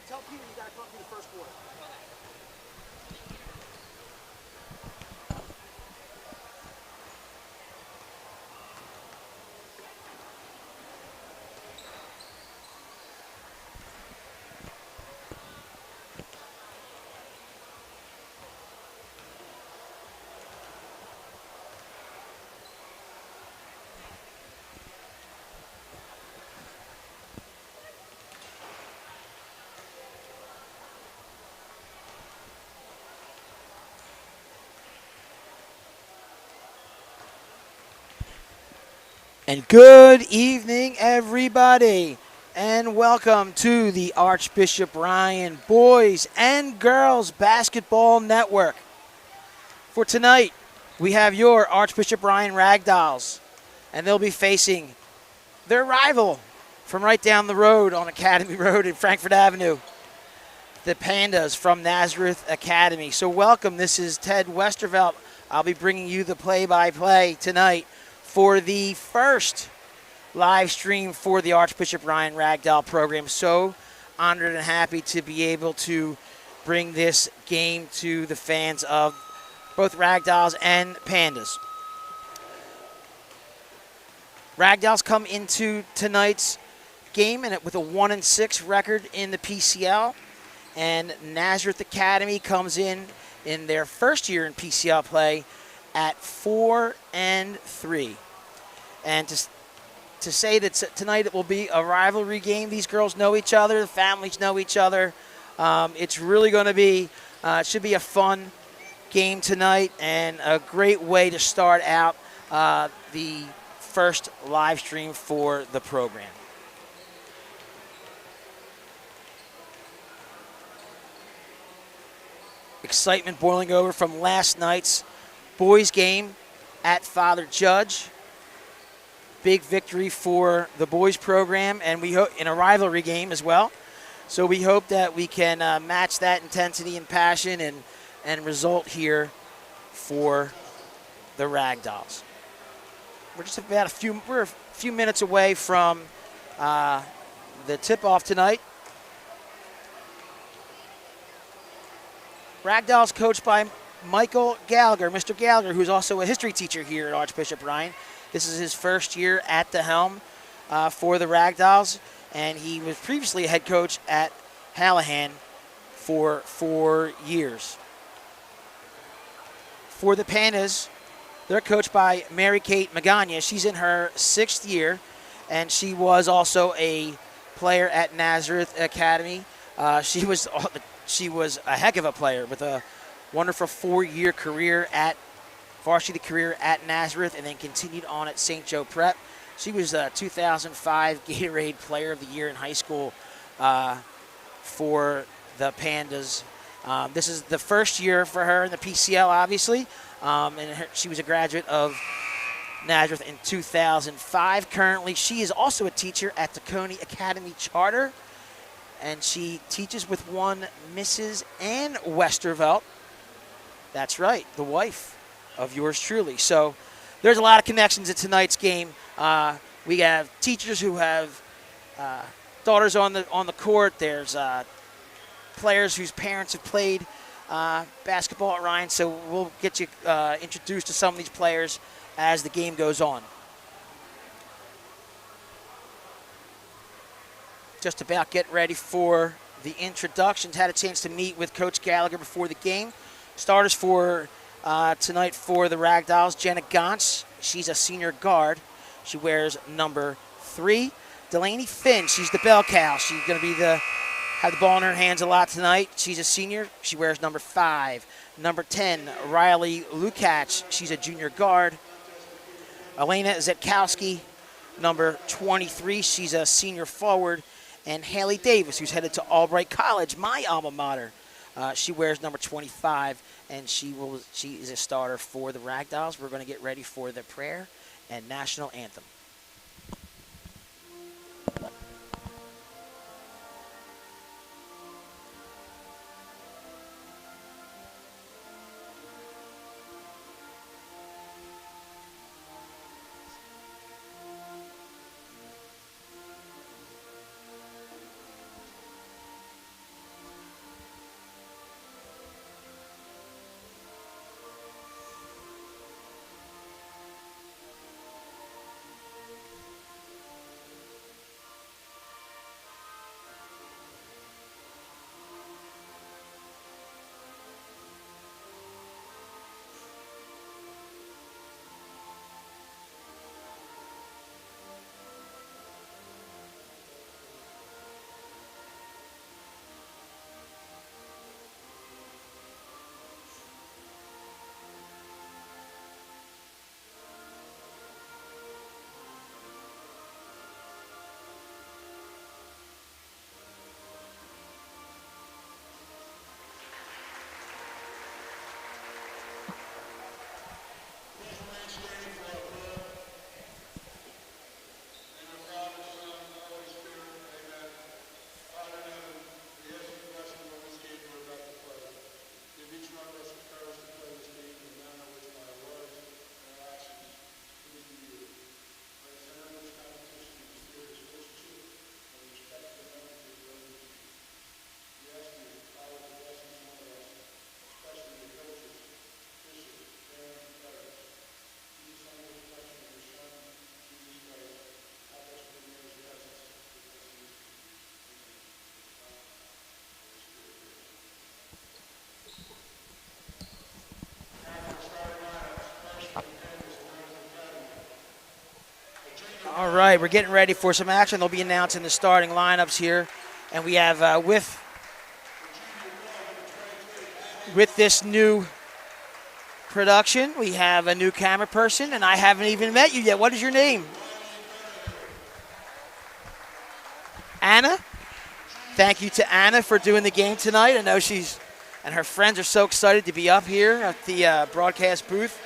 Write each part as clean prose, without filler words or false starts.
Tell Peter you got to come through the first quarter. And good evening, everybody, and welcome to the Archbishop Ryan Boys and Girls Basketball Network. For tonight, we have your Archbishop Ryan Ragdolls, and they'll be facing their rival from right down the road on Academy Road in Frankfort Avenue, the Pandas from Nazareth Academy. So welcome, this is Ted Westervelt. I'll be bringing you the play-by-play tonight for the first live stream for the Archbishop Ryan Ragdoll program. So honored and happy to be able to bring this game to the fans of both Ragdolls and Pandas. Ragdolls come into tonight's game with a 1-6 record in the PCL, and Nazareth Academy comes in their first year in PCL play at 4-3. And to say that tonight it will be a rivalry game, these girls know each other, the families know each other. It's really going to be, it should be a fun game tonight and a great way to start out the first live stream for the program. Excitement boiling over from last night's boys game at Father Judge. Big victory for the boys program, and we hope in a rivalry game as well. So we hope that we can match that intensity and passion and result here for the Ragdolls. We're just about a few minutes away from the tip-off tonight. Ragdolls coached by Michael Gallagher, Mr. Gallagher, who's also a history teacher here at Archbishop Ryan. This is his first year at the helm for the Ragdolls, and he was previously a head coach at Hallahan for 4 years. For the Pandas, they're coached by Mary Kate Magana. She's in her 6th year, and she was also a player at Nazareth Academy. She was a heck of a player with a wonderful 4-year career at varsity career at Nazareth, and then continued on at St. Joe Prep. She was a 2005 Gatorade Player of the Year in high school for the Pandas. This is the first year for her in the PCL, obviously, and she was a graduate of Nazareth in 2005. Currently, she is also a teacher at Tacony Academy Charter, and she teaches with one Mrs. Ann Westervelt. That's right, the wife of yours truly. So there's a lot of connections in tonight's game. We have teachers who have daughters on the court. There's players whose parents have played basketball at Ryan. So we'll get you introduced to some of these players as the game goes on. Just about getting ready for the introductions. Had a chance to meet with Coach Gallagher before the game. Starters for tonight for the Ragdolls, Jenna Gantz. She's a senior guard. She wears number 3. Delaney Finn, she's the bell cow. She's going to be have the ball in her hands a lot tonight. She's a senior. She wears number 5. Number 10, Riley Lukács. She's a junior guard. Elena Zetkowski, number 23. She's a senior forward. And Haley Davis, who's headed to Albright College, my alma mater. She wears number 25, and she is a starter for the Ragdolls. We're going to get ready for the prayer and national anthem. All right, we're getting ready for some action. They'll be announcing the starting lineups here. And we have, with this new production, we have a new camera person, and I haven't even met you yet. What is your name? Anna? Thank you to Anna for doing the game tonight. I know she's and her friends are so excited to be up here at the broadcast booth.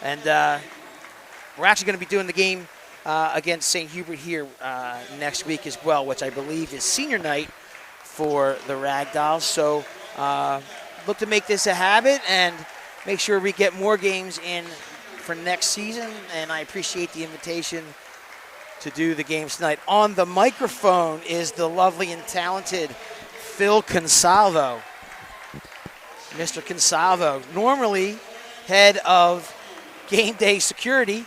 And we're actually going to be doing the game against St. Hubert here next week as well, which I believe is senior night for the Ragdolls. So look to make this a habit and make sure we get more games in for next season. And I appreciate the invitation to do the games tonight. On the microphone is the lovely and talented Phil Consalvo. Mr. Consalvo, normally head of game day security,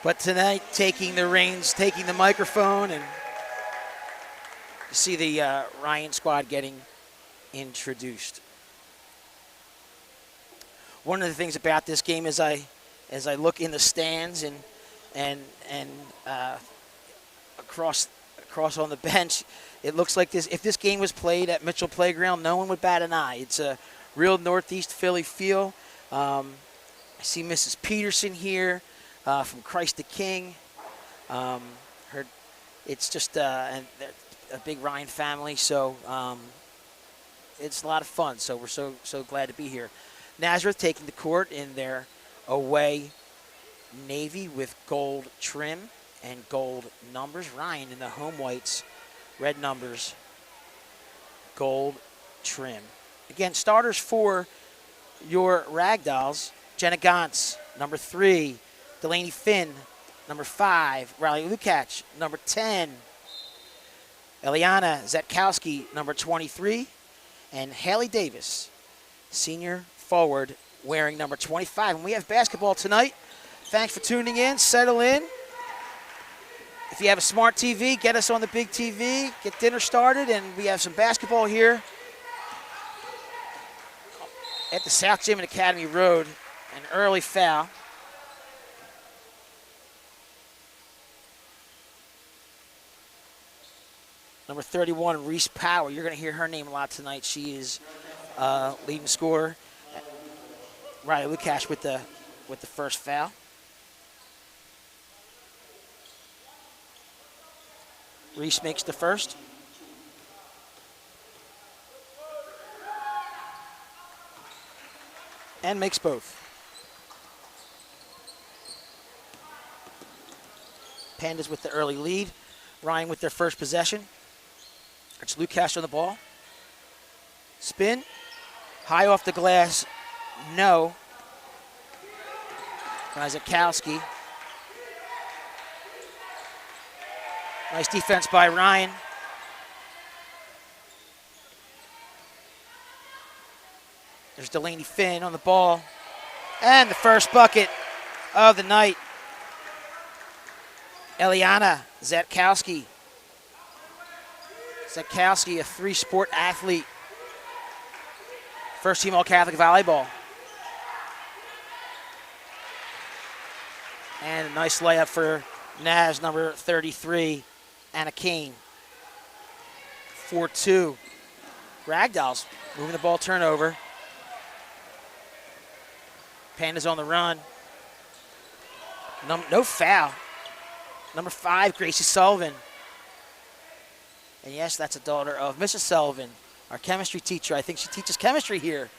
but tonight taking the reins, taking the microphone, and you see the Ryan squad getting introduced. One of the things about this game is as I look in the stands and across on the bench, it looks like this. If this game was played at Mitchell Playground, no one would bat an eye. It's a real Northeast Philly feel. I see Mrs. Peterson here. From Christ the King. It's just a big Ryan family, so it's a lot of fun. So we're so glad to be here. Nazareth taking the court in their away navy with gold trim and gold numbers. Ryan in the home whites, red numbers, gold trim. Again, starters for your Ragdolls: Jenna Gantz, number 3, Delaney Finn, number 5, Riley Lukacs, number 10, Eliana Zetkowski, number 23, and Haley Davis, senior forward, wearing number 25. And we have basketball tonight. Thanks for tuning in. Settle in. If you have a smart TV, get us on the big TV. Get dinner started, and we have some basketball here at the South Gym and Academy Road. An early foul. Number 31, Reese Power. You're going to hear her name a lot tonight. She is leading scorer. Riley Lukacs with the first foul. Reese makes the first. And makes both. Pandas with the early lead. Ryan with their first possession. It's Lukacs on the ball. Spin. High off the glass. No. Zetkowski. Nice defense by Ryan. There's Delaney Finn on the ball. And the first bucket of the night. Eliana Zetkowski. Zetkowski, a 3-sport athlete. First team All-Catholic volleyball. And a nice layup for Naz, number 33, Anna Kane. 4-2. Ragdolls moving the ball turnover. Pandas on the run. No foul. Number 5, Gracie Sullivan. And yes, that's a daughter of Mrs. Sullivan, our chemistry teacher. I think she teaches chemistry here.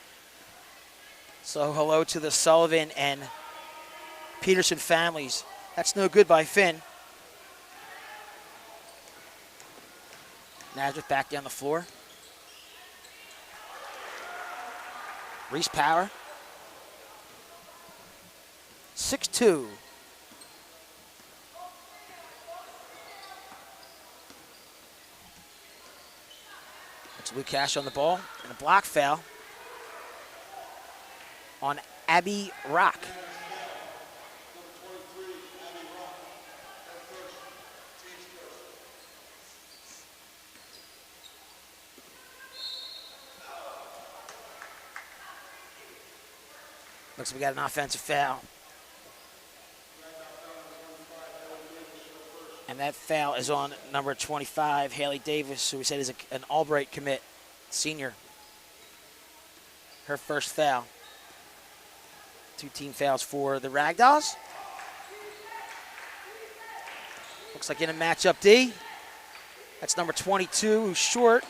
So hello to the Sullivan and Peterson families. That's no good by Finn. Nazareth back down the floor. Reese Power. 6-2. It's Lukacs on the ball, and a block foul on Abby Rock. Looks like we got an offensive foul. And that foul is on number 25, Haley Davis, who we said is an Albright commit, senior. Her first foul. 2 team fouls for the Ragdolls. Looks like in a matchup D. That's number 22, who's short.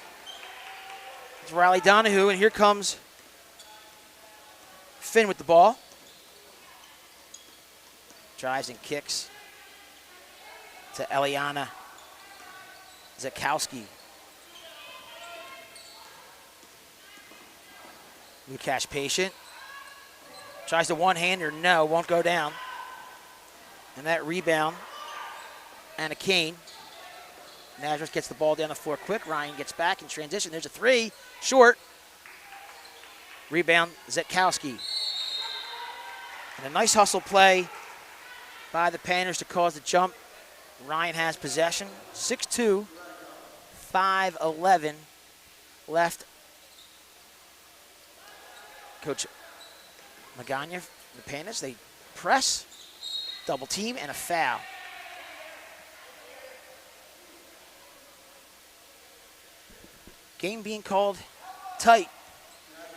It's Riley Donahue, and here comes Finn with the ball. Drives and kicks to Eliana Zetkowski. Lukacs patient. Tries the one-hander, no, won't go down. And that rebound, Anna Kane. Nazareth gets the ball down the floor quick. Ryan gets back in transition. There's a 3, short. Rebound, Zetkowski. And a nice hustle play by the Panthers to cause the jump. Ryan has possession. 6-2, 5:11 left. Coach Magana, the Panthers, they press, double team, and a foul. Game being called tight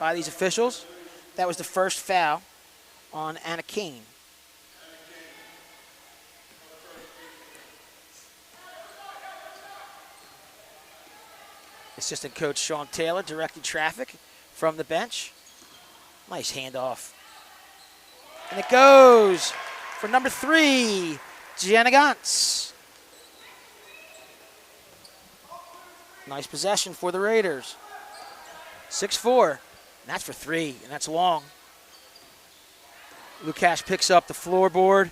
by these officials. That was the first foul on Anna Kane. Assistant coach Sean Taylor directing traffic from the bench. Nice handoff. And it goes for number 3, Gianna Gantz. Nice possession for the Raiders. 6-4, and that's for 3, and that's long. Lukash picks up the floorboard.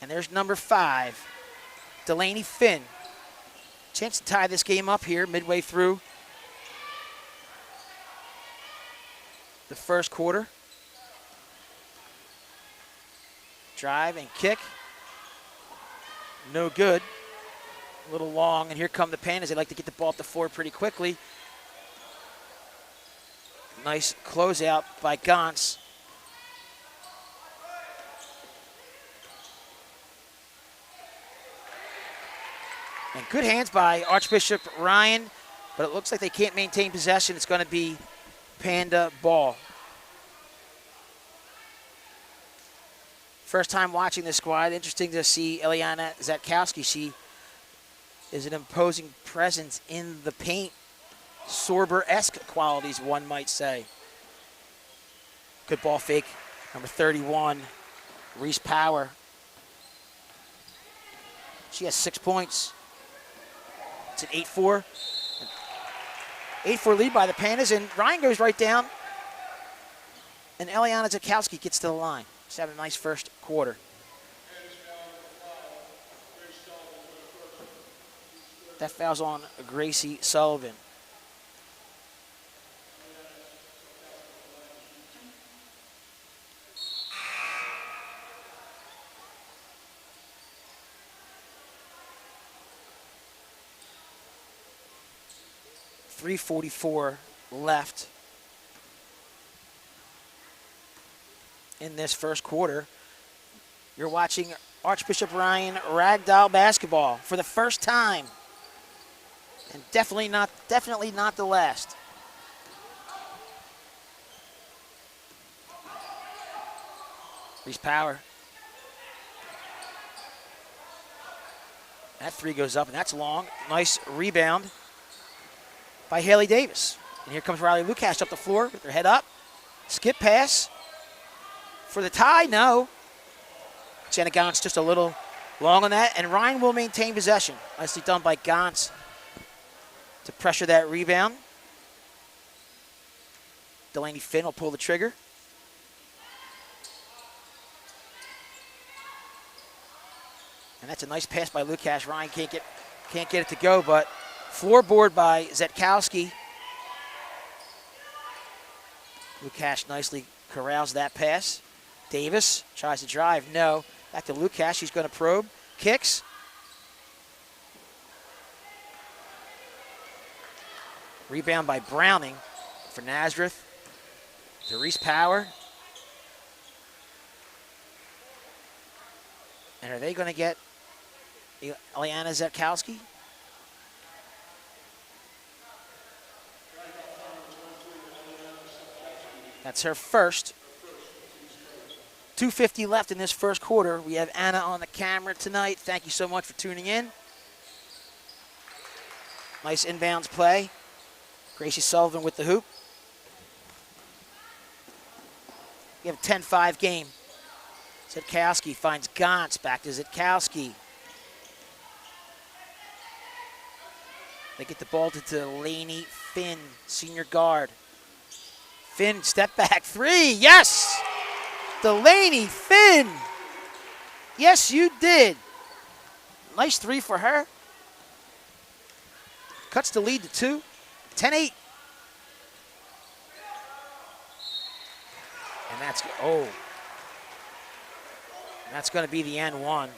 And there's number 5, Delaney Finn. Chance to tie this game up here midway through the first quarter. Drive and kick. No good. A little long, and here come the Pandas. They like to get the ball up the floor pretty quickly. Nice closeout by Gantz. And good hands by Archbishop Ryan, but it looks like they can't maintain possession. It's going to be Panda ball. First time watching this squad. Interesting to see Eliana Zatkowski. She is an imposing presence in the paint. Sorber-esque qualities, one might say. Good ball fake. Number 31, Reese Power. She has 6 points. It's an 8-4. 8-4 lead by the Pandas, and Ryan goes right down. And Eliana Zatkowski gets to the line. She's having a nice first quarter. That foul's on Gracie Sullivan. .344 left in this first quarter. You're watching Archbishop Ryan ragdoll basketball for the first time, and definitely not the last. Reese Power. That 3 goes up, and that's long. Nice rebound by Haley Davis. And here comes Riley Lukash up the floor with her head up. Skip pass for the tie. No. Gianna Gantz just a little long on that, and Ryan will maintain possession. Nicely done by Gantz to pressure that rebound. Delaney Finn will pull the trigger. And that's a nice pass by Lukash. Ryan can't get it to go, but floorboard by Zatkowski. Lukash nicely corrals that pass. Davis tries to drive. No. Back to Lukash. He's going to probe. Kicks. Rebound by Browning for Nazareth. To Reese Power. And are they going to get Eliana Zatkowski? That's her first. 2:50 left in this first quarter. We have Anna on the camera tonight. Thank you so much for tuning in. Nice inbounds play. Gracie Sullivan with the hoop. We have a 10-5 game. Zatkowski finds Gantz. Back to Zatkowski. They get the ball to Delaney Finn, senior guard. Finn, step back 3. Yes! Delaney Finn. Yes, you did. Nice 3 for her. Cuts the lead to 2. 10-8. And that's going to be the N1.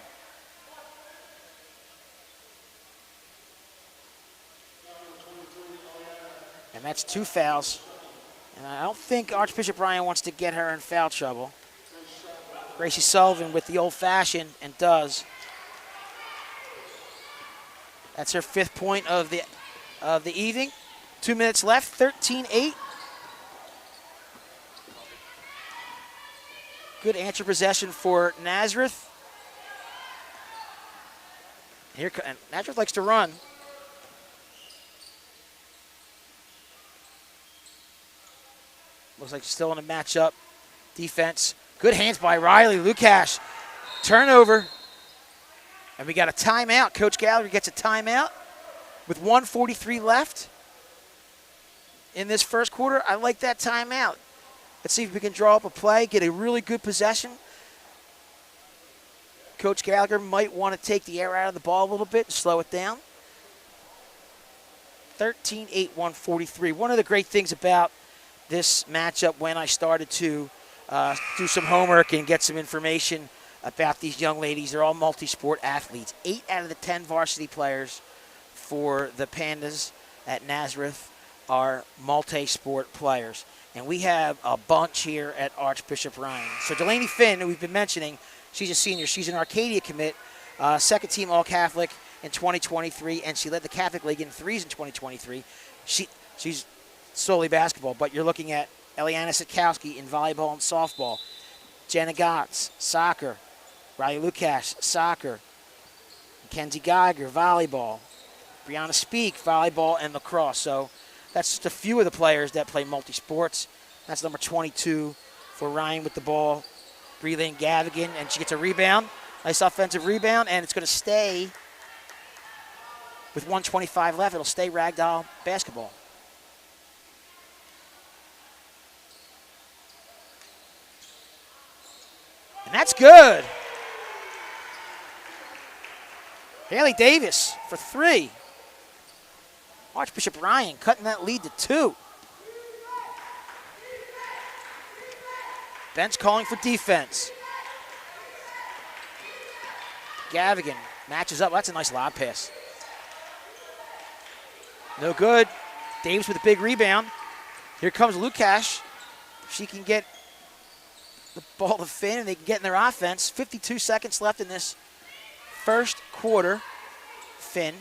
And that's 2 fouls. And I don't think Archbishop Ryan wants to get her in foul trouble. Gracie Sullivan with the old-fashioned, and does. That's her 5th point of the evening. 2 minutes left, 13-8. Good answer possession for Nazareth. And Nazareth likes to run. Looks like she's still in a matchup. Defense. Good hands by Riley Lukash. Turnover. And we got a timeout. Coach Gallagher gets a timeout with 1:43 left in this first quarter. I like that timeout. Let's see if we can draw up a play, get a really good possession. Coach Gallagher might want to take the air out of the ball a little bit and slow it down. 13-8, 143. One of the great things about this matchup when I started to do some homework and get some information about these young ladies, they're all multi-sport athletes. 8 out of the 10 varsity players for the Pandas at Nazareth are multi-sport players. And we have a bunch here at Archbishop Ryan. So Delaney Finn, who we've been mentioning, she's a senior. She's an Arcadia commit, second team All-Catholic in 2023, and she led the Catholic League in threes in 2023. She's solely basketball, but you're looking at Eliana Sikowski in volleyball and softball, Jenna Gotts, soccer, Riley Lukash, soccer, Mackenzie Geiger, volleyball, Brianna Speak, volleyball and lacrosse. So that's just a few of the players that play multi-sports. That's number 22 for Ryan with the ball, Breland Gavigan, and she gets a rebound. Nice offensive rebound, and it's going to stay with 1:25 left. It'll stay ragdoll basketball. And that's good. Haley Davis for 3. Archbishop Ryan cutting that lead to 2. Bench calling for defense. Gavigan matches up. That's a nice lob pass. No good. Davis with a big rebound. Here comes Lukash. She can get the ball to Finn, and they can get in their offense. 52 seconds left in this first quarter. Finn.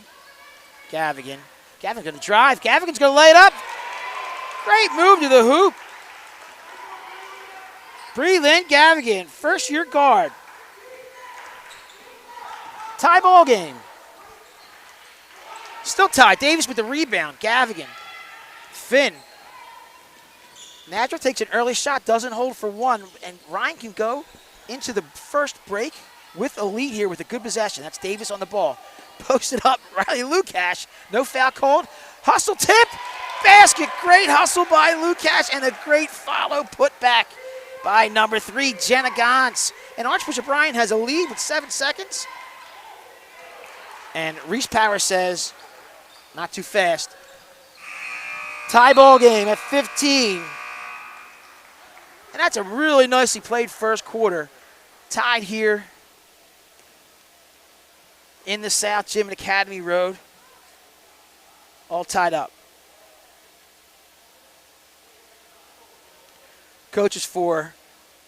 Gavigan. Gavigan's going to drive. Gavigan's going to lay it up. Great move to the hoop. Breland Gavigan, first-year guard. Tie ball game. Still tied. Davis with the rebound. Gavigan. Finn. Nazareth takes an early shot, doesn't hold for one, and Ryan can go into the first break with a lead here with a good possession. That's Davis on the ball. Posted up, Riley Lukash. No foul called. Hustle tip. Basket. Great hustle by Lukash and a great follow put back by number 3, Jenna Gantz. And Archbishop Ryan has a lead with 7 seconds. And Reese Power says, not too fast. Tie ball game at 15. And that's a really nicely played first quarter. Tied here in the South Gym and Academy Road. All tied up. Coaches for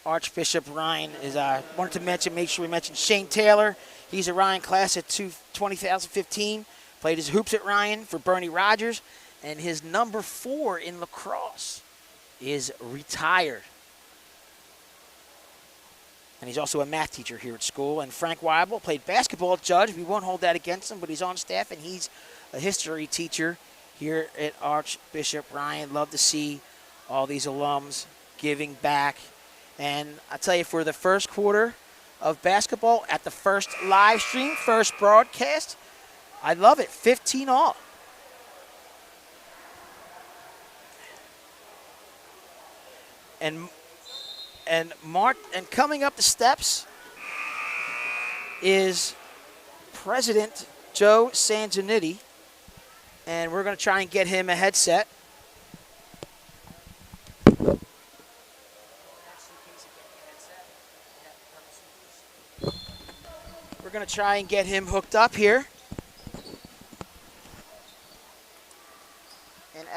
Archbishop Ryan is wanted to make sure we mention Shane Taylor. He's a Ryan class at 2015. Played his hoops at Ryan for Bernie Rogers. And his number 4 in lacrosse is retired. And he's also a math teacher here at school. And Frank Weibel played basketball at Judge. We won't hold that against him, but he's on staff, and he's a history teacher here at Archbishop Ryan. Love to see all these alums giving back. And I tell you, for the first quarter of basketball at the first live stream, first broadcast, I love it. 15 all. And coming up the steps is President Joe Sanzanetti, and we're going to try and get him a headset. We're going to try and get him hooked up here. And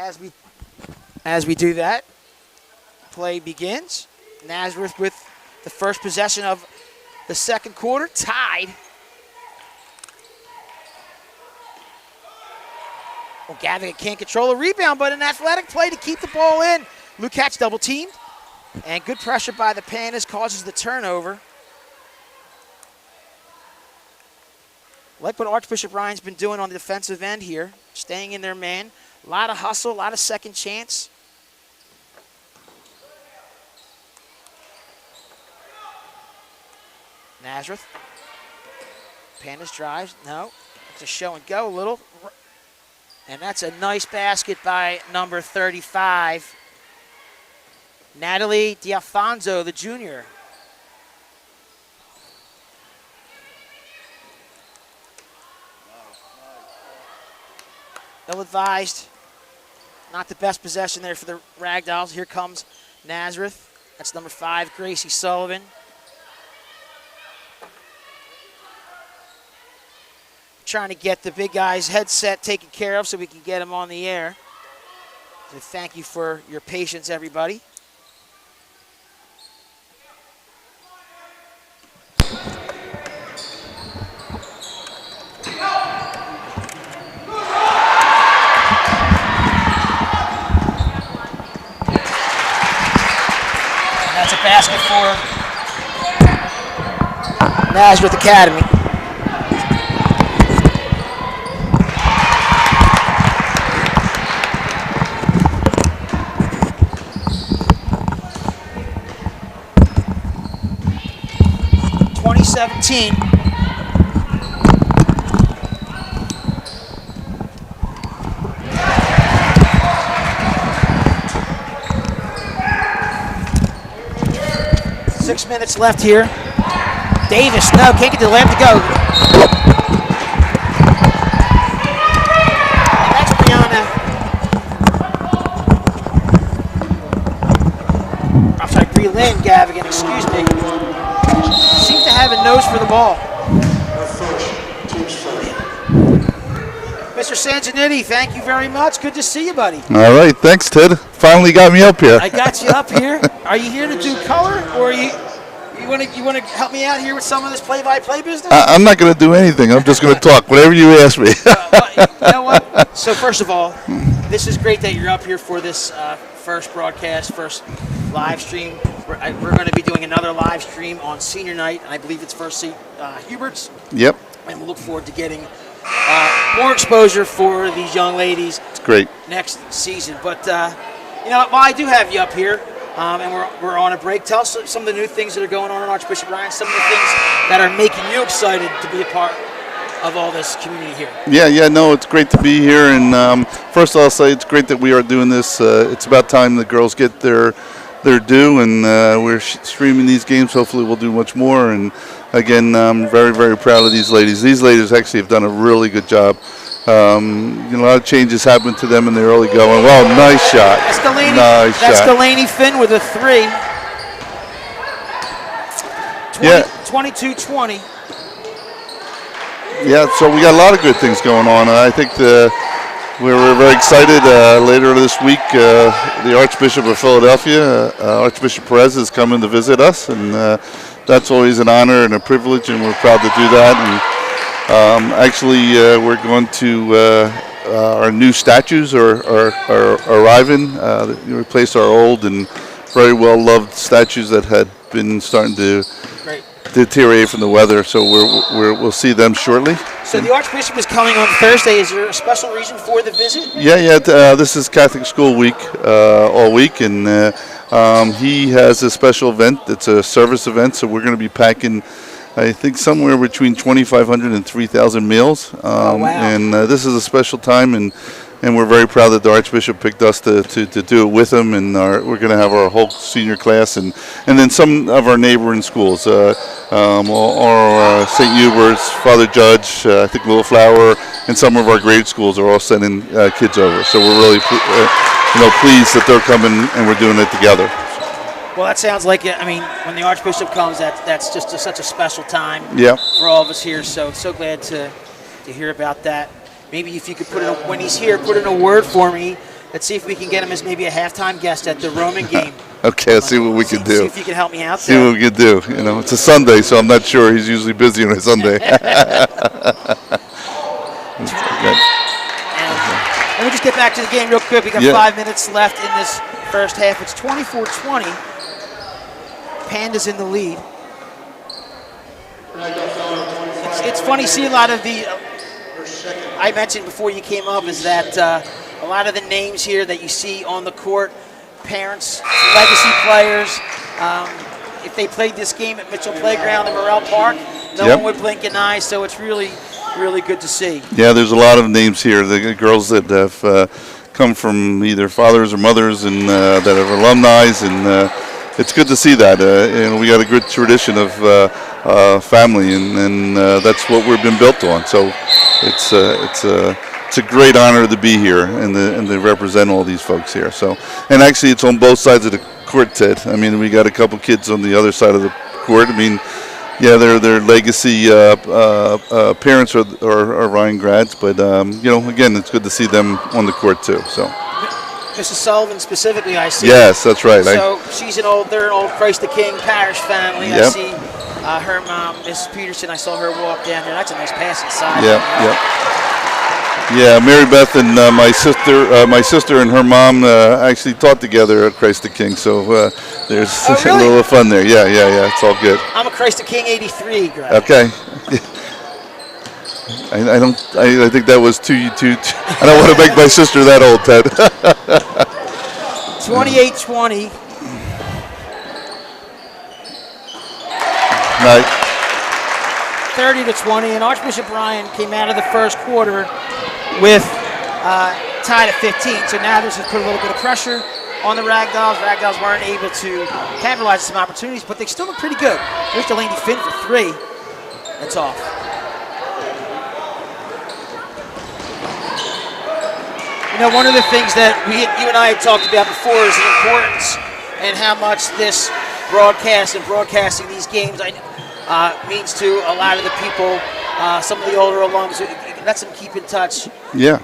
as we do that, play begins. Nazareth with the first possession of the second quarter, tied. Well, Gavigan can't control a rebound, but an athletic play to keep the ball in. Lukacs double teamed, and good pressure by the Pandas causes the turnover. Like what Archbishop Ryan's been doing on the defensive end here, staying in their man. A lot of hustle, a lot of second chance. Nazareth. Pandas drives. No. It's a show and go a little. And that's a nice basket by number 35, Natalie D'Alfonso, the junior. Ill-advised. Not the best possession there for the Ragdolls. Here comes Nazareth. That's number 5, Gracie Sullivan. Trying to get the big guy's headset taken care of so we can get him on the air. So thank you for your patience, everybody. That's a basket for Nazareth Academy. '17. Six minutes left here. Davis, no, can't get the layup to go. That's Brianna. I'm sorry, Bree-Lynn Gavigan, excuse me. Seems to have a nose for the ball. Mr. Sanginetti, thank you very much. Good to see you, buddy. All right, thanks, Ted. Finally got me up here. I got you up here. Are you here to do color, or you want to help me out here with some of this play-by-play business? I'm not going to do anything. I'm just going to talk. Whatever you ask me. You know what? So first of all, this is great that you're up here for this first broadcast, first live stream. We're going to be doing another live stream on senior night, and I believe it's First Seat Hubert's. Yep. And we'll look forward to getting more exposure for these young ladies. It's great. Next season. But, you know, while I do have you up here, and we're on a break, tell us some of the new things that are going on in Archbishop Ryan, some of the things that are making you excited to be a part of all this community here. Yeah, no, it's great to be here. And first I'll say it's great that we are doing this. It's about time the girls get their due, and we're streaming these games. Hopefully we'll do much more. And again, I'm very, very proud of these ladies. These ladies actually have done a really good job. A lot of changes happened to them in the early going. Well, nice shot. That's Delaney Finn with a 3. 22-20. Yeah, so we got a lot of good things going on. I think we're very excited. Later this week, the Archbishop of Philadelphia, Archbishop Perez, is coming to visit us, and that's always an honor and a privilege, and we're proud to do that. And actually, we're going to our new statues are arriving. Replace our old and very well loved statues that had been starting to deteriorate from the weather. So we'll see them shortly. So the Archbishop is coming on Thursday. Is there a special reason for the visit? Yeah. This is Catholic School Week all week, and he has a special event. It's a service event, so we're going to be packing, I think, somewhere between 2,500 and 3,000 meals. Wow. And this is a special time, and we're very proud that the Archbishop picked us to do it with him. And we're going to have our whole senior class, and then some of our neighboring schools, or St. Hubert's, Father Judge, I think Little Flower, and some of our grade schools are all sending kids over. So we're really pleased that they're coming and we're doing it together. Well, that sounds like it. I mean, when the Archbishop comes, that's just such a special time for all of us here. So glad to hear about that. Maybe if you could when he's here, put in a word for me. Let's see if we can get him as maybe a halftime guest at the Roman game. Okay, let's see what we can do. See if you can help me out. See what we can do. It's a Sunday, so I'm not sure he's usually busy on a Sunday. And let me just get back to the game real quick. We got 5 minutes left in this first half. It's 24-20. Pandas in the lead. It's funny seeing a lot of the. I mentioned before you came up is that a lot of the names here that you see on the court, parents, legacy players. if they played this game at Mitchell Playground in Morrell Park, no Yep. one would blink an eye. So it's really, really good to see. Yeah, there's a lot of names here. The girls that have come from either fathers or mothers and that are alumni, and it's good to see that. And we got a good tradition of family, and that's what we've been built on. So it's a great honor to be here and to represent all these folks here. So, and actually, it's on both sides of the court, Ted. I mean, we got a couple kids on the other side of the court. I mean, yeah, their legacy parents are Ryan grads, but again, it's good to see them on the court too. So. Mrs. Sullivan specifically, I see. Yes, that's right. So they're an old Christ the King parish family. Yep. I see her mom, Mrs. Peterson. I saw her walk down there. That's a nice pass inside. Yeah, Mary Beth and my sister and her mom actually taught together at Christ the King. So there's really? a little fun there. Yeah. It's all good. I'm a Christ the King '83 grad. Okay. I think that was too. I don't want to make my sister that old, Ted. 28-20. Nice. 30-20, and Archbishop Ryan came out of the first quarter with tied at 15. So now this has put a little bit of pressure on the Ragdolls. Ragdolls weren't able to capitalize on some opportunities, but they still look pretty good. There's Delaney Finn for 3. That's off. One of the things that you and I had talked about before is the importance and how much this broadcast and broadcasting these games means to a lot of the people, some of the older alums. Let's them keep in touch. Yeah.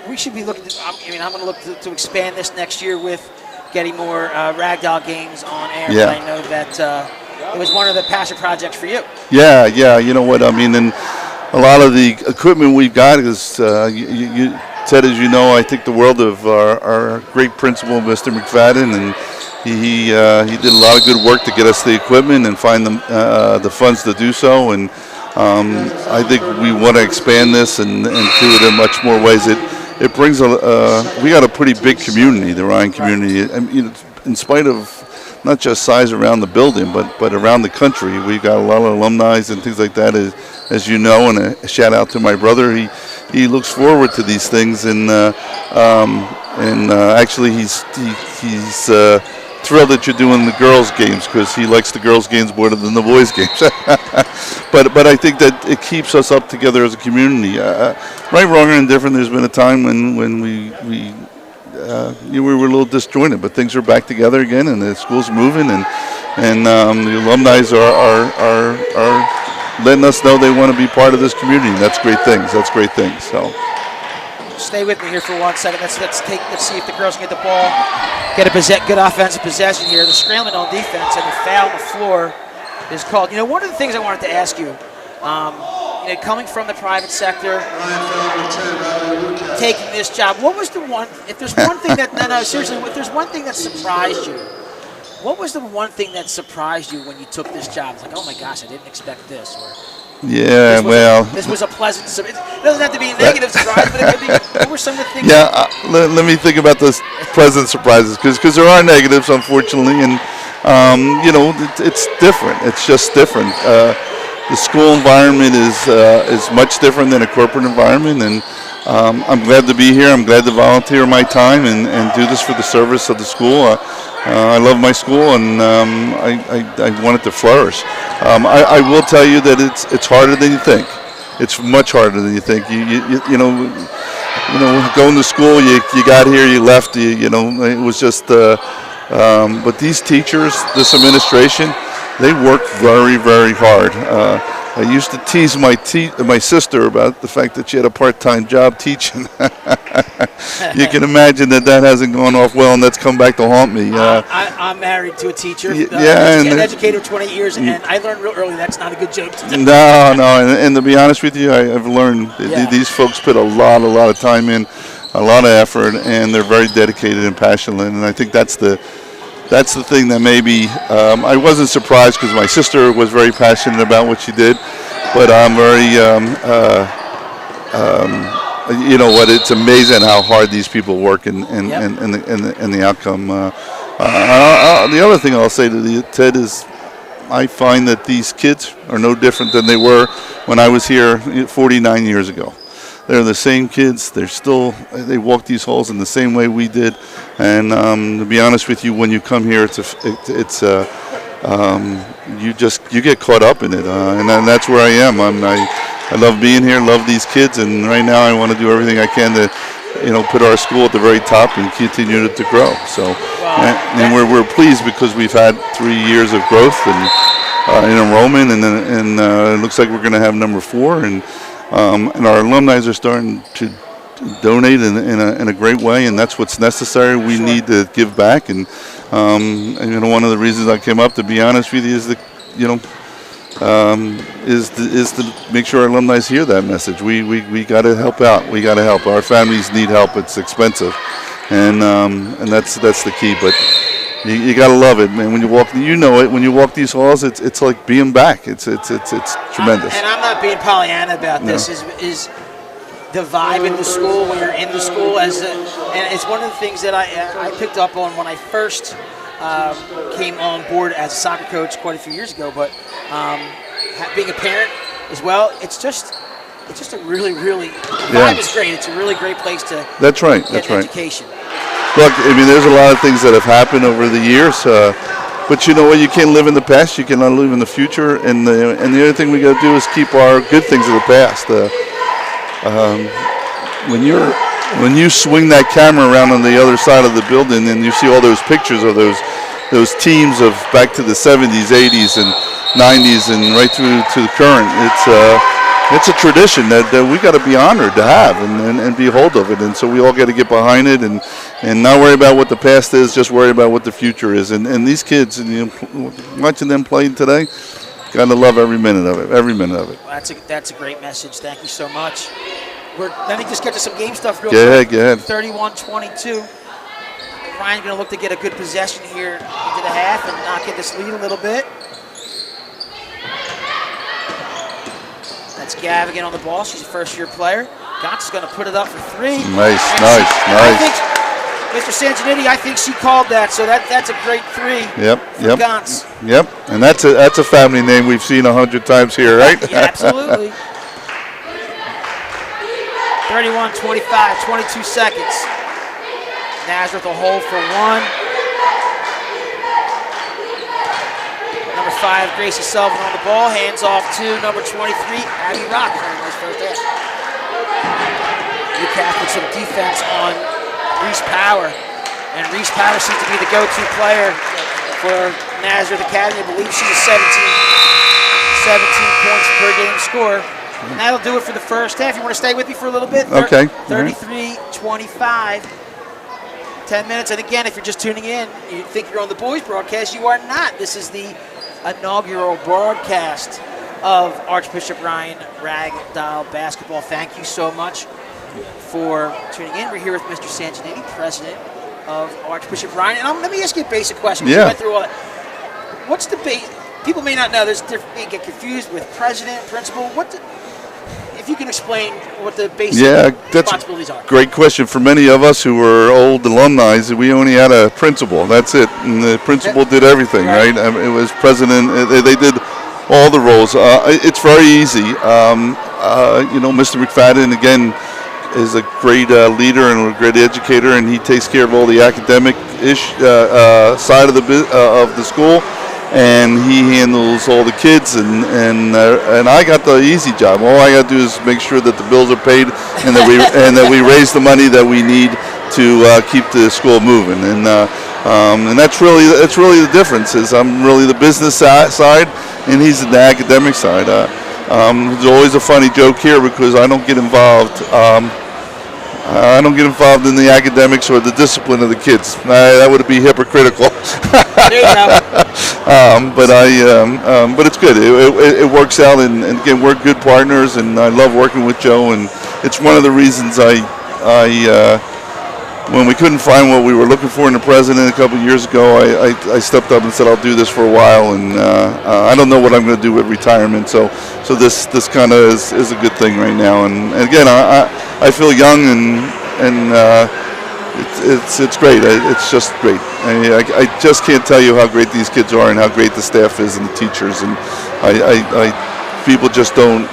We should be looking. I'm going to look to expand this next year with getting more Ragdoll games on air. Yeah. But I know that it was one of the passion projects for you. Yeah. You know what I mean, and a lot of the equipment we've got is Ted, as you know, I think the world of our great principal, Mr. McFadden, and he did a lot of good work to get us the equipment and find the funds to do so. And I think we want to expand this and do it in much more ways. It brings we got a pretty big community, the Ryan community. I mean, in spite of not just size around the building, but around the country, we got a lot of alumni and things like that. As you know, and a shout out to my brother. He looks forward to these things, and actually he's thrilled that you're doing the girls' games because he likes the girls' games more than the boys' games. but I think that it keeps us up together as a community. Right, wrong, or indifferent. There's been a time when we were a little disjointed, but things are back together again, and the school's moving, and the alumni are letting us know they want to be part of this community. That's great things. So stay with me here for 1 second. Let's see if the girls can get the ball, get a good offensive possession here. They're scrambling on defense, and the foul on the floor is called. One of the things I wanted to ask you, coming from the private sector, taking this job, what was the one? If there's one thing that seriously, if there's one thing that surprised you. What was the one thing that surprised you when you took this job? It's like, oh my gosh, I didn't expect this. Or, this was a pleasant surprise. It doesn't have to be a negative surprise, but it could be. What were some of the things? Yeah, let me think about those pleasant surprises because there are negatives, unfortunately, and it's different. It's just different. The school environment is much different than a corporate environment, and I'm glad to be here. I'm glad to volunteer my time and do this for the service of the school. I love my school, and I want it to flourish. I will tell you that it's harder than you think. It's much harder than you think. Going to school, you got here, you left. It was just. But these teachers, this administration, they work very, very hard. I used to tease my sister about the fact that she had a part-time job teaching. You can imagine that hasn't gone off well, and that's come back to haunt me. I'm married to a teacher. An educator of 20 years, and I learned real early that's not a good joke to do. No, and to be honest with you, I've learned these folks put a lot of time in, a lot of effort, and they're very dedicated and passionate, and I think that's the thing that maybe I wasn't surprised because my sister was very passionate about what she did, but I'm very, it's amazing how hard these people work and the outcome The other thing I'll say to Ted is I find that these kids are no different than they were when I was here 49 years ago. They're the same kids. They walk these halls in the same way we did. And to be honest with you, when you come here, you get caught up in it, and that's where I am. I love being here, love these kids, and right now I want to do everything I can to, put our school at the very top and continue to grow. So, and we're pleased because we've had 3 years of growth and in enrollment, and it looks like we're going to have number 4, and our alumni are starting to donate in a great way, and that's what's necessary. We need to give back, and one of the reasons I came up, to be honest with you, is to make sure our alumni hear that message. We got to help out. We got to help. Our families need help. It's expensive, and that's the key. But you got to love it, man. When you walk, when you walk these halls, it's like being back. It's tremendous. And I'm not being Pollyanna about this. Is the vibe in the school when you're in the school, and it's one of the things that I picked up on when I first came on board as a soccer coach quite a few years ago. But being a parent as well, it's just a really the vibe is great. It's a really great place to get education. Look, there's a lot of things that have happened over the years, but you know what? You can't live in the past. You cannot live in the future. And the other thing we got to do is keep our good things of the past. When you swing that camera around on the other side of the building and you see all those pictures of those teams of back to the 70s, 80s, and 90s, and right through to the current, it's a tradition that we got to be honored to have and be hold of it. And so we all got to get behind it and not worry about what the past is, just worry about what the future is. And these kids, watching them play today, got to love every minute of it. Every minute of it. Well, that's a great message. Thank you so much. Let me just get to some game stuff real quick. Go ahead. 31-22. Ryan's going to look to get a good possession here into the half and not get this lead a little bit. That's Gavigan on the ball. She's a first-year player. Gotts is going to put it up for 3. Nice. I think, Mr. Sanginetti, I think she called that, so that's a great 3. Yep. Gotts. Yep. And that's a family name we've seen 100 times here, right? Yeah, absolutely. 31-25, 22 seconds. Nazareth will hold for 1. Number 5, Gracie Sullivan on the ball. Hands off to number 23, Abby Rock. Nice first half. UCAF with some defense on Reese Power. And Reese Power seems to be the go-to player for Nazareth Academy. I believe she's 17 points per game score. And that'll do it for the first half. You want to stay with me for a little bit? Okay. 33-25. 10 minutes. And again, if you're just tuning in, you think you're on the boys broadcast. You are not. This is the inaugural broadcast of Archbishop Ryan Ragdoll Basketball. Thank you so much for tuning in. We're here with Mr. Sanginetti, president of Archbishop Ryan. And let me ask you a basic question. Yeah. We went through all that. What's the base? People may not know. They get confused with president, principal. If you can explain what the basic responsibilities are. Great question. For many of us who were old alumni, we only had a principal. That's it. And the principal did everything, right? It was president. They did all the roles. It's very easy. Mr. McFadden, again, is a great leader and a great educator, and he takes care of all the academic side of the school. And he handles all the kids, and I got the easy job. All I got to do is make sure that the bills are paid, and that we raise the money that we need to keep the school moving. And that's really the difference. Is I'm really the business side, and he's the academic side. There's always a funny joke here because I don't get involved. I don't get involved in the academics or the discipline of the kids. That would be hypocritical. There you go. But it's good. It works out, and again, we're good partners, and I love working with Joe. And it's one of the reasons when we couldn't find what we were looking for in the president a couple of years ago, I stepped up and said I'll do this for a while, and I don't know what I'm going to do with retirement. So this kind of is a good thing right now. And again, I feel young and it's great. It's just great. I just can't tell you how great these kids are and how great the staff is and the teachers. And people just don't.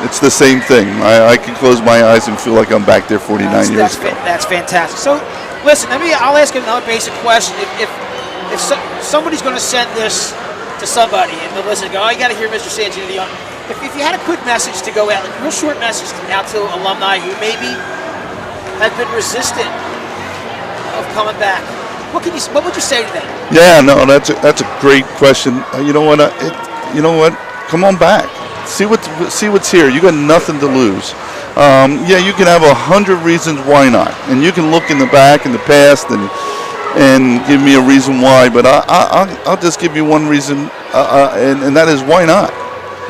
It's the same thing. I can close my eyes and feel like I'm back there 49 years ago. That's fantastic. So, listen, I'll ask you another basic question. If somebody's going to send this to somebody and they'll listen and go, you got to hear Mr. Sanginetti on. If you had a quick message to go out, like a real short message out to alumni who maybe have been resistant of coming back, what would you say to them? Yeah, no, that's a great question. You know what? Come on back. See what's here. You got nothing to lose. You can have 100 reasons why not, and you can look in the back in the past and give me a reason why. But I'll just give you one reason, and that is why not?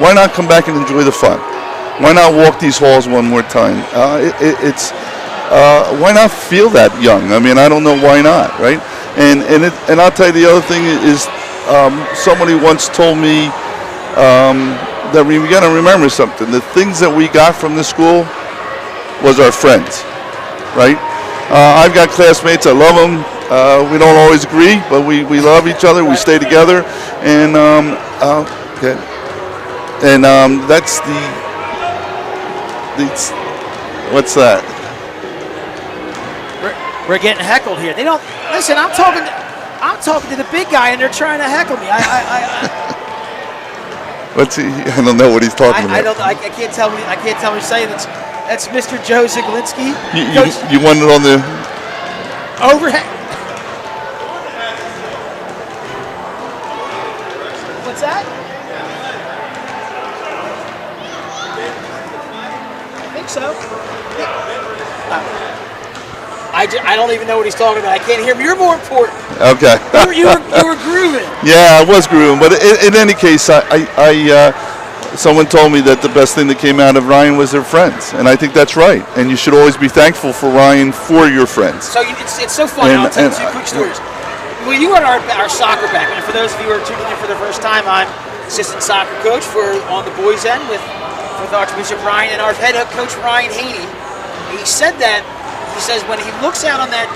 Why not come back and enjoy the fun? Why not walk these halls one more time? Why not feel that young? I mean, I don't know why not, right? And I'll tell you the other thing is, somebody once told me that we got to remember something. The things that we got from the school was our friends, right? I've got classmates. I love them. We don't always agree, but we love each other. We stay together, and that's the what's that? We're getting heckled here. They don't listen. I'm talking to the big guy, and they're trying to heckle me. What's he? I don't know what he's talking about. I can't tell me. I can't tell me saying that's Mr. Joe Ziglinski. You won it on the overhead. What's that? I think so. I don't even know what he's talking about. I can't hear him. You're more important. Okay. You were grooving. Yeah, I was grooving. But in any case, someone told me that the best thing that came out of Ryan was their friends, and I think that's right. And you should always be thankful for Ryan for your friends. So it's so funny. I'll tell you two quick stories. Well, you are our soccer background. And for those of you who are tuning in for the first time, I'm assistant soccer coach on the boys' end with Archbishop Ryan and our head coach Ryan Haney. He said that. He says when he looks out on at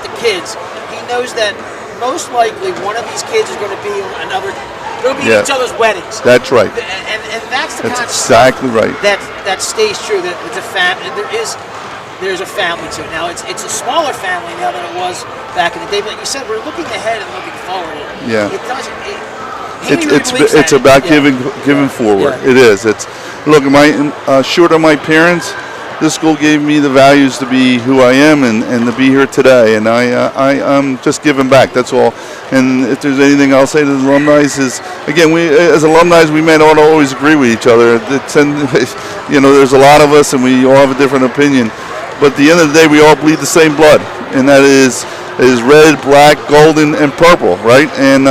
the kids, he knows that most likely one of these kids is going to be they'll be at each other's weddings. That's right. And that's the concept. That's exactly right. That stays true. That it's a family. There's a family to it. Now it's a smaller family now than it was back in the day. But like you said, we're looking ahead and looking forward. Yeah. It doesn't. It's about giving forward. Yeah. It is. Look, short of my parents, this school gave me the values to be who I am and to be here today, and I'm just giving back. That's all. And if there's anything I'll say to the alumni is, again, we as alumni we may not always agree with each other. There's a lot of us, and we all have a different opinion. But at the end of the day, we all bleed the same blood, and that is red, black, golden, and purple, right? And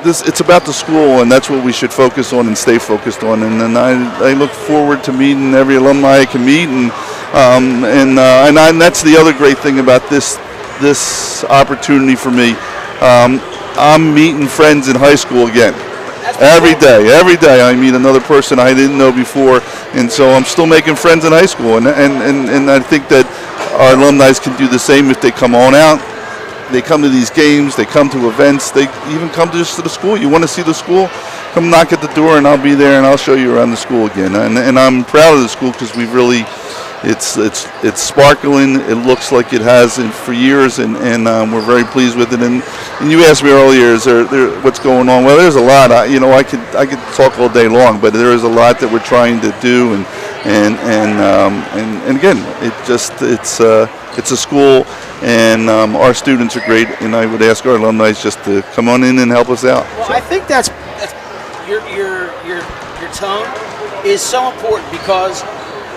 it's about the school, and that's what we should focus on and stay focused on. And I look forward to meeting every alumni I can meet, and that's the other great thing about this opportunity for me. I'm meeting friends in high school again. Every day I meet another person I didn't know before, and so I'm still making friends in high school, and I think that our alumni can do the same if they come on out. They come to these games, they come to events, they even come to the school. You want to see the school? Come knock at the door and I'll be there and I'll show you around the school again. And I'm proud of the school because we've really, it's sparkling. It looks like it has for years, and we're very pleased with it. And you asked me earlier, is there what's going on? Well, there's a lot. I could talk all day long, but there is a lot that we're trying to do. And again, it's a school. And our students are great, and I would ask our alumni just to come on in and help us out. Well, I think that's your tone is so important because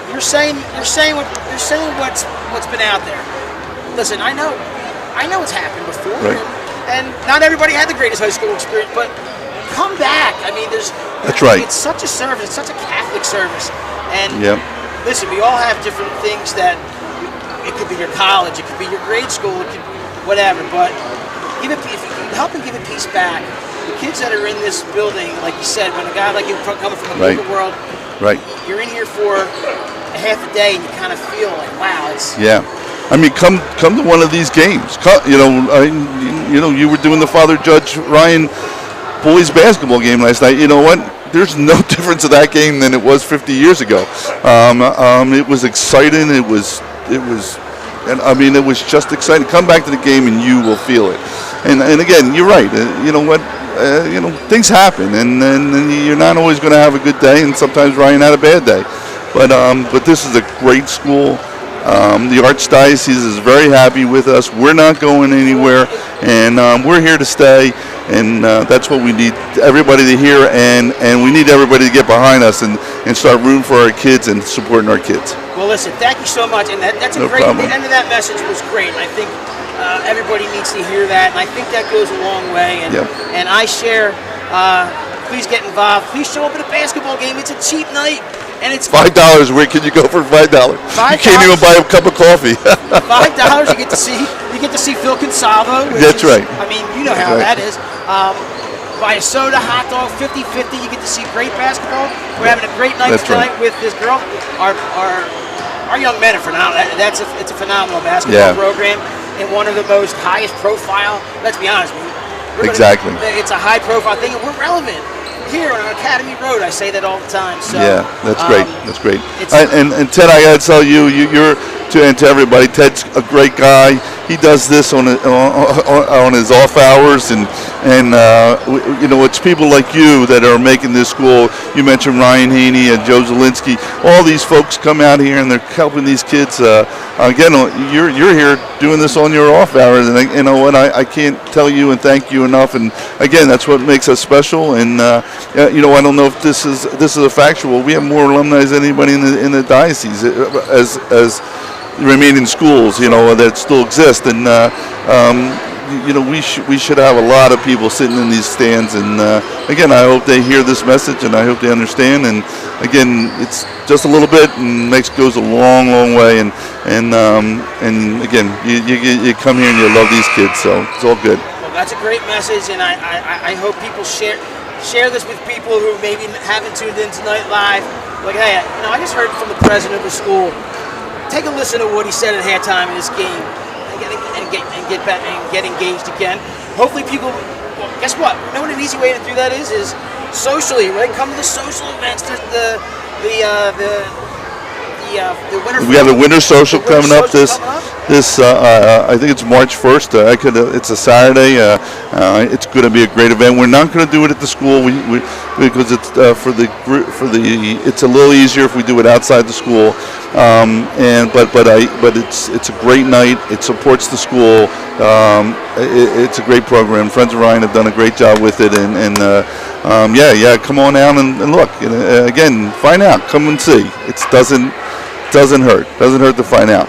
you're saying what's been out there. Listen, I know it's happened before, right. and not everybody had the greatest high school experience, but come back. I mean, that's right. It's such a service. It's such a Catholic service, and listen, we all have different things that. It could be your college, it could be your grade school, it could whatever. But if you help and give a piece back, the kids that are in this building, like you said, when a guy like you coming from the corporate world, right, you're in here for half a day and you kind of feel like, wow, it's Yeah. I mean, come to one of these games. You were doing the Father Judge Ryan boys basketball game last night. You know what? There's no difference of that game than it was 50 years ago. It was exciting. It was, and I mean, it was just exciting. Come back to the game and you will feel it. And again, you're right. You know what? Things happen, and you're not always going to have a good day, and sometimes Ryan had a bad day. But this is a great school. The Archdiocese is very happy with us. We're not going anywhere, and we're here to stay. And that's what we need everybody to hear, and we need everybody to get behind us and start rooting for our kids and supporting our kids. Well, listen, thank you so much, and that's a No great. problem. The end of that message was great. I think everybody needs to hear that, and I think that goes a long way. And Yep. and I share. Please get involved. Please show up at a basketball game. It's a cheap night, and it's $5. Where can you go for $5? $5? You can't even buy a cup of coffee. $5. You get to see Phil Consalvo. Which That's is, right. I mean, you know how That's right. that is. Buy a soda, hot dog, 50-50. You get to see great basketball. We're having a great night That's tonight right. with this girl. Our young men are phenomenal. It's a phenomenal basketball Yeah. program and one of the most highest profile. Let's be honest. Exactly. It's a high profile thing, and we're relevant here on Academy Road. I say that all the time. So Yeah, that's great. That's great. it's- And Ted, I gotta tell you, you're and to everybody. Ted's a great guy. He does this on his off hours, and it's people like you that are making this school. You mentioned Ryan Haney and Joe Zielinski. All these folks come out here and they're helping these kids. Again, you're here doing this on your off hours, and you know what? I can't tell you and thank you enough. And again, that's what makes us special. And I don't know if this is a factual. We have more alumni than anybody in the diocese as remaining schools, that still exist, and we should have a lot of people sitting in these stands. And again, I hope they hear this message, and I hope they understand. And again, it's just a little bit, and goes a long, long way. And again, you come here and you love these kids, so it's all good. Well, that's a great message, and I hope people share this with people who maybe haven't tuned in tonight live. Like, hey, I just heard from the president of the school. Take a listen to what he said at halftime in this game, and get back and get engaged again. Hopefully, people. Well, guess what? You know what an easy way to do that is socially, right? Come to the social events. There's the winter. We have the winter social The winter coming up. social coming up? This I think it's March 1st. It's a Saturday. It's going to be a great event. We're not going to do it at the school because it's it's a little easier if we do it outside the school. But it's a great night. It supports the school. It's a great program. Friends of Ryan have done a great job with it. Come on out and look. Again, find out. Come and see. It doesn't hurt. Doesn't hurt to find out.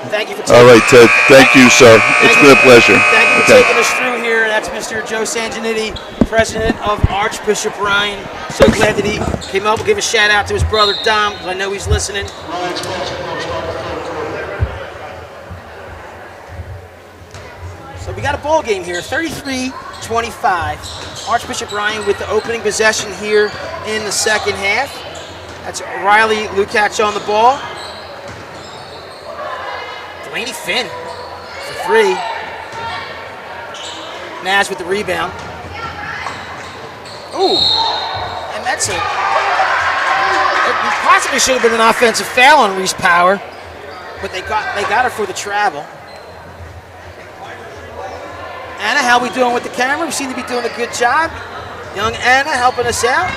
Thank you for taking All right, Ted. Thank you, sir. It's been a pleasure. Thank you for Okay. taking us through here. That's Mr. Joe Sanginetti, president of Archbishop Ryan. So glad that he came up. We'll give a shout out to his brother Dom, because I know he's listening. So we got a ball game here, 33-25. Archbishop Ryan with the opening possession here in the second half. That's Riley Lukács on the ball. Delaney Finn for three. Naz with the rebound. Ooh, and that's it. It possibly should have been an offensive foul on Reese Power, but they got her for the travel. Anna, how we doing with the camera? We seem to be doing a good job. Young Anna helping us out.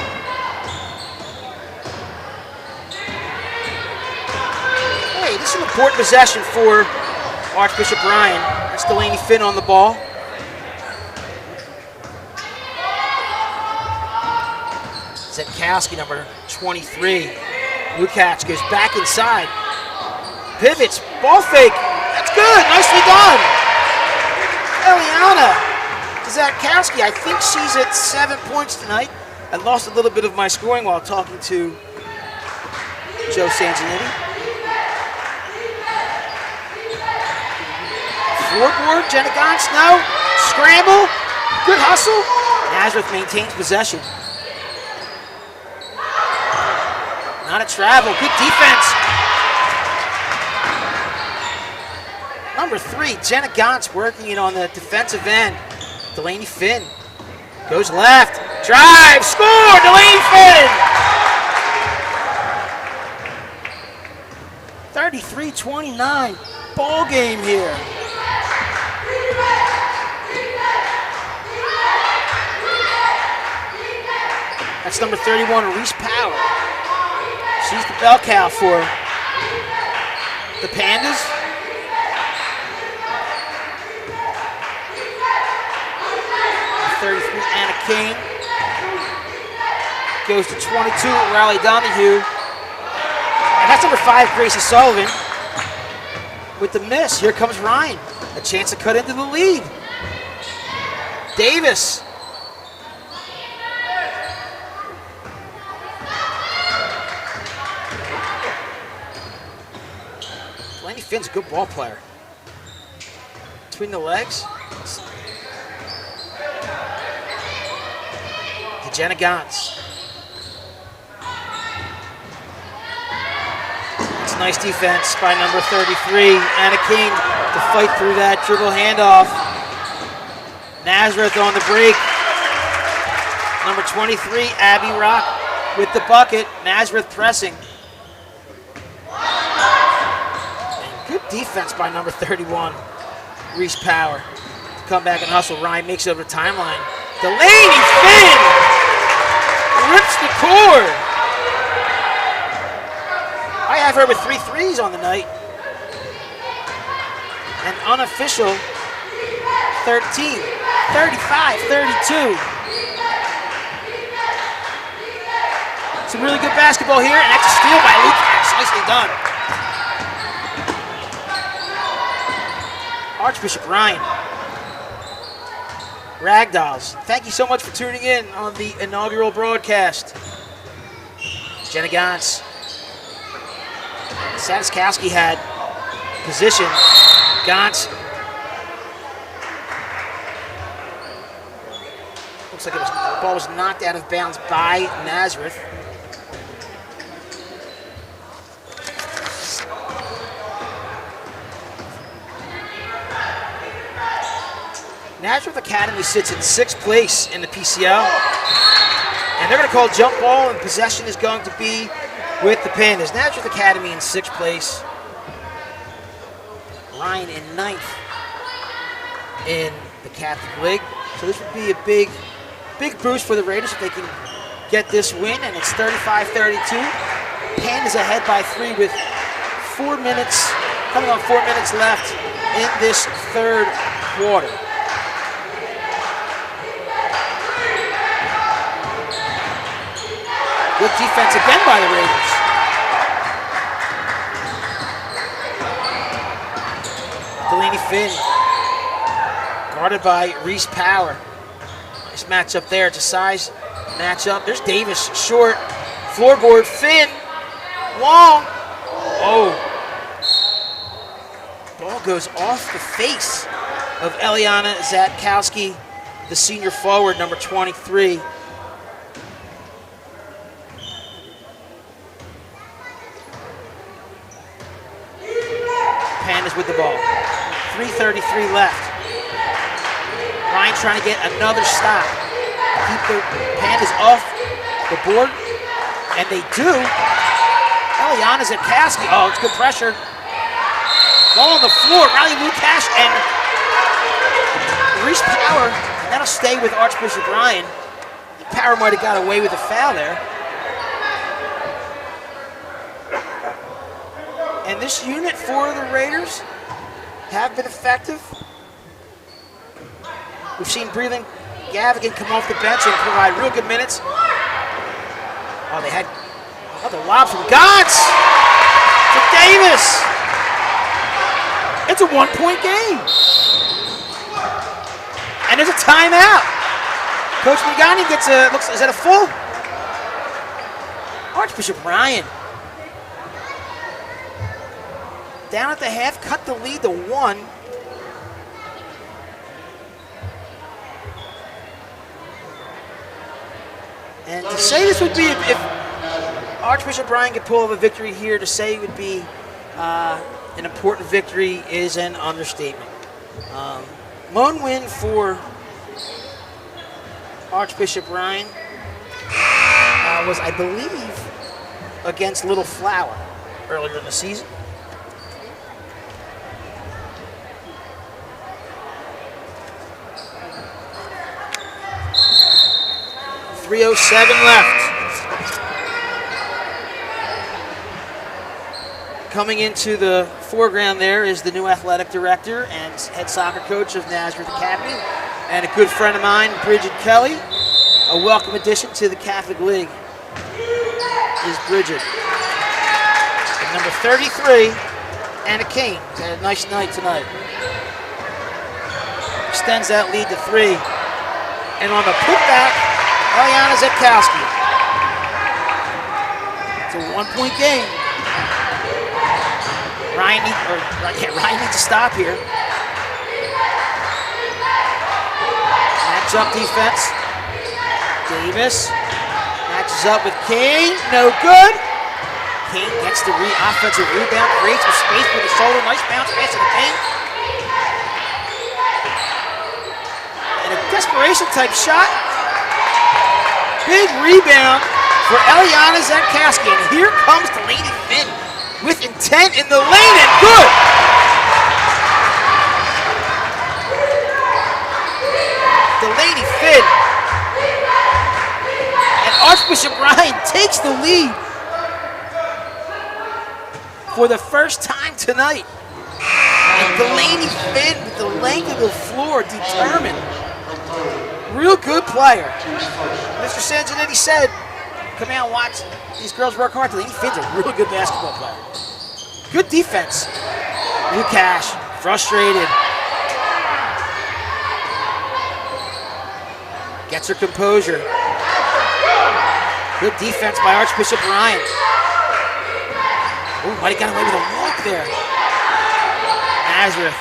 Hey, this is an important possession for Archbishop Ryan. That's Delaney Finn on the ball. Zetkowski, number 23. Lukács goes back inside. Pivots, ball fake. That's good, nicely done. Eliana Zetkowski, I think she's at 7 points tonight. I lost a little bit of my scoring while talking to Joe Sanginetti. Floorboard, Jenna Gons, no. Scramble, good hustle. Nazareth maintains possession. Not a travel. Good defense. Number 3, Jenna Gantz working it on the defensive end. Delaney Finn goes left. Drive. Score. Delaney Finn. 33-29. Ball game here. That's number 31, Reese Power. She's the bell cow for the Pandas. Number 33, Anna Kane. Goes to 22, Riley Donahue. And that's number 5, Gracie Sullivan. With the miss, here comes Ryan. A chance to cut into the lead. Davis. Delaney Finn's a good ball player. Between the legs. To Jenna Gantz. It's a nice defense by number 33, Anna King, to fight through that dribble handoff. Nazareth on the break. Number 23, Abby Rock with the bucket. Nazareth pressing. Good defense by number 31, Reese Power. Come back and hustle. Ryan makes it over the timeline. Delaney Finn rips the cord. I have her with 3 threes on the night. An unofficial 13, 35-32. Some really good basketball here, and that's a steal by Lukacs. Nicely done. Archbishop Ryan. Ragdolls, thank you so much for tuning in on the inaugural broadcast. Jenna Gantz. Sadaskowski had position. Gantz. Looks like the ball was knocked out of bounds by Nazareth. Nazareth Academy sits in 6th place in the PCL. And they're going to call jump ball, and possession is going to be with the Pandas. Nazareth Academy in 6th place. Ryan in 9th in the Catholic League. So this would be a big boost for the Raiders if they can get this win, and it's 35-32. Pandas ahead by 3 with 4 minutes, coming on 4 minutes left in this third quarter. Good defense again by the Raiders. Delaney Finn, guarded by Reese Power. Nice matchup there. It's a size matchup. There's Davis, short, floorboard. Finn, long. Oh. Ball goes off the face of Eliana Zatkowski, the senior forward, number 23. Pandas with the ball. 3:33 left. Ryan trying to get another stop. Keep the Pandas off the board, and they do. Eliana Zatkowski. Oh, it's good pressure. Ball on the floor. Riley Lukacs and Reese Power. And that'll stay with Archbishop Ryan. Power might have got away with a foul there. And this unit for the Raiders have been effective. We've seen Breland Gavigan come off the bench and provide real good minutes. Oh, they had another lob from Gantz to Davis. It's a 1-point game. And there's a timeout. Coach Magani gets a, is that a full? Archbishop Ryan. Down at the half, cut the lead to 1. And to say this would be, if Archbishop Ryan could pull off a victory here. To say it would be an important victory is an understatement. Lone win for Archbishop Ryan was, I believe, against Little Flower earlier in the season. .307 left. Coming into the foreground there is the new athletic director and head soccer coach of Nazareth Academy, and a good friend of mine, Bridget Kelly. A welcome addition to the Catholic League is Bridget. And number 33, Anna Kane. Had a nice night tonight. Extends that lead to 3. And on the putback, Eliana Zetkowski. It's a 1-point game. Ryan needs to stop here. Match up defense. Davis matches up with Kane. No good. Kane gets the offensive rebound, creates some space with the shoulder. Nice bounce pass to the Kane. And a desperation type shot. Big rebound for Eliana Zetkowski. And here comes Delaney Finn with intent in the lane, and good! Delaney Finn. And Archbishop Ryan takes the lead for the first time tonight. And Delaney Finn with the length of the floor, determined. Real good player. Mr. Sanginetti said, come out and watch these girls work hard. Delaney Finn's a really good basketball player. Good defense. Lukash, frustrated. Gets her composure. Good defense by Archbishop Ryan. Ooh, might have got away with a walk there. Nazareth,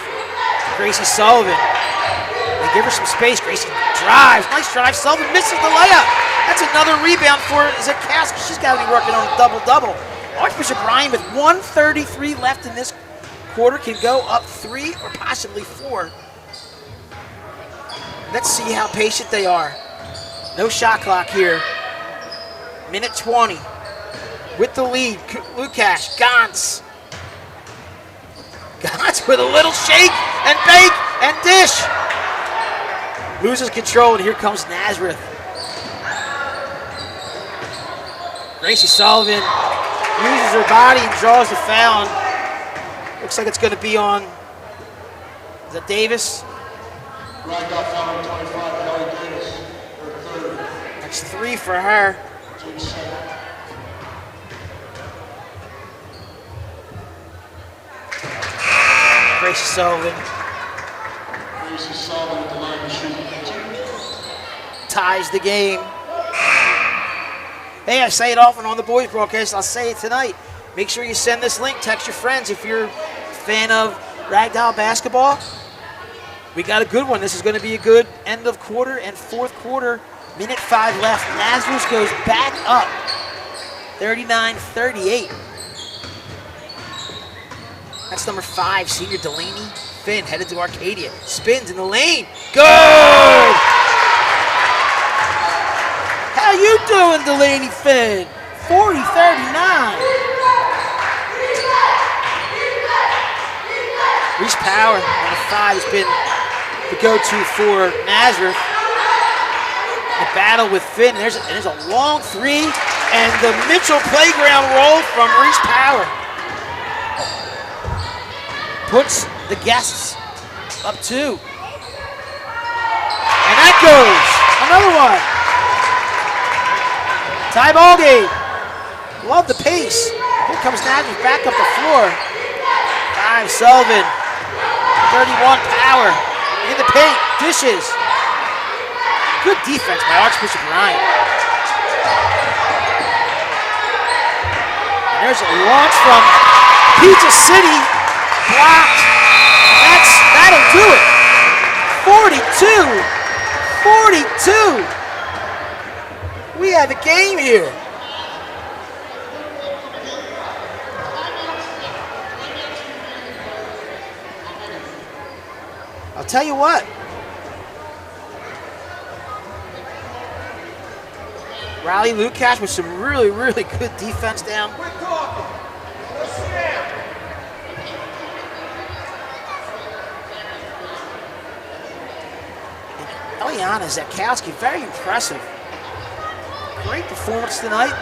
Gracie Sullivan. They give her some space. Gracie drives. Nice drive. Sullivan misses the layup. That's another rebound for Zetkowski. She's got to be working on a double-double. Archbishop Ryan with 1:33 left in this quarter can go up 3 or possibly 4. Let's see how patient they are. No shot clock here. Minute 20. With the lead, Lukash, Gantz. Gantz with a little shake and bake and dish. Loses control, and here comes Nazareth. Gracie Sullivan uses her body and draws the foul. Looks like it's going to be on, is that Davis? That's 3 for her. Gracie Sullivan. Ties the game. Hey, I say it often on the boys broadcast. I'll say it tonight. Make sure you send this link. Text your friends if you're a fan of ragdoll basketball. We got a good one. This is going to be a good end of quarter and fourth quarter. Minute 5 left. Nazareth goes back up. 39-38. That's number 5, senior Delaney Finn, headed to Arcadia. Spins in the lane. Good! How you doing, Delaney Finn? 40-39. Reese Power, number 5, has been the go-to for Nazareth. The battle with Finn. There's a long 3, and the Mitchell playground roll from Reese Power puts the guests up 2. And that goes. Another one. Tie ball game. Love the pace. Here comes Nazareth back up the floor. 5 Sullivan. 31 Power. In the paint. Dishes. Good defense by Archbishop Ryan. And there's a launch from Pizza City. Blocked. That'll do it. 42. We have a game here. I'll tell you what. Riley Lukash with some really, really good defense down. Eliana Zakowski, very impressive. Great performance tonight.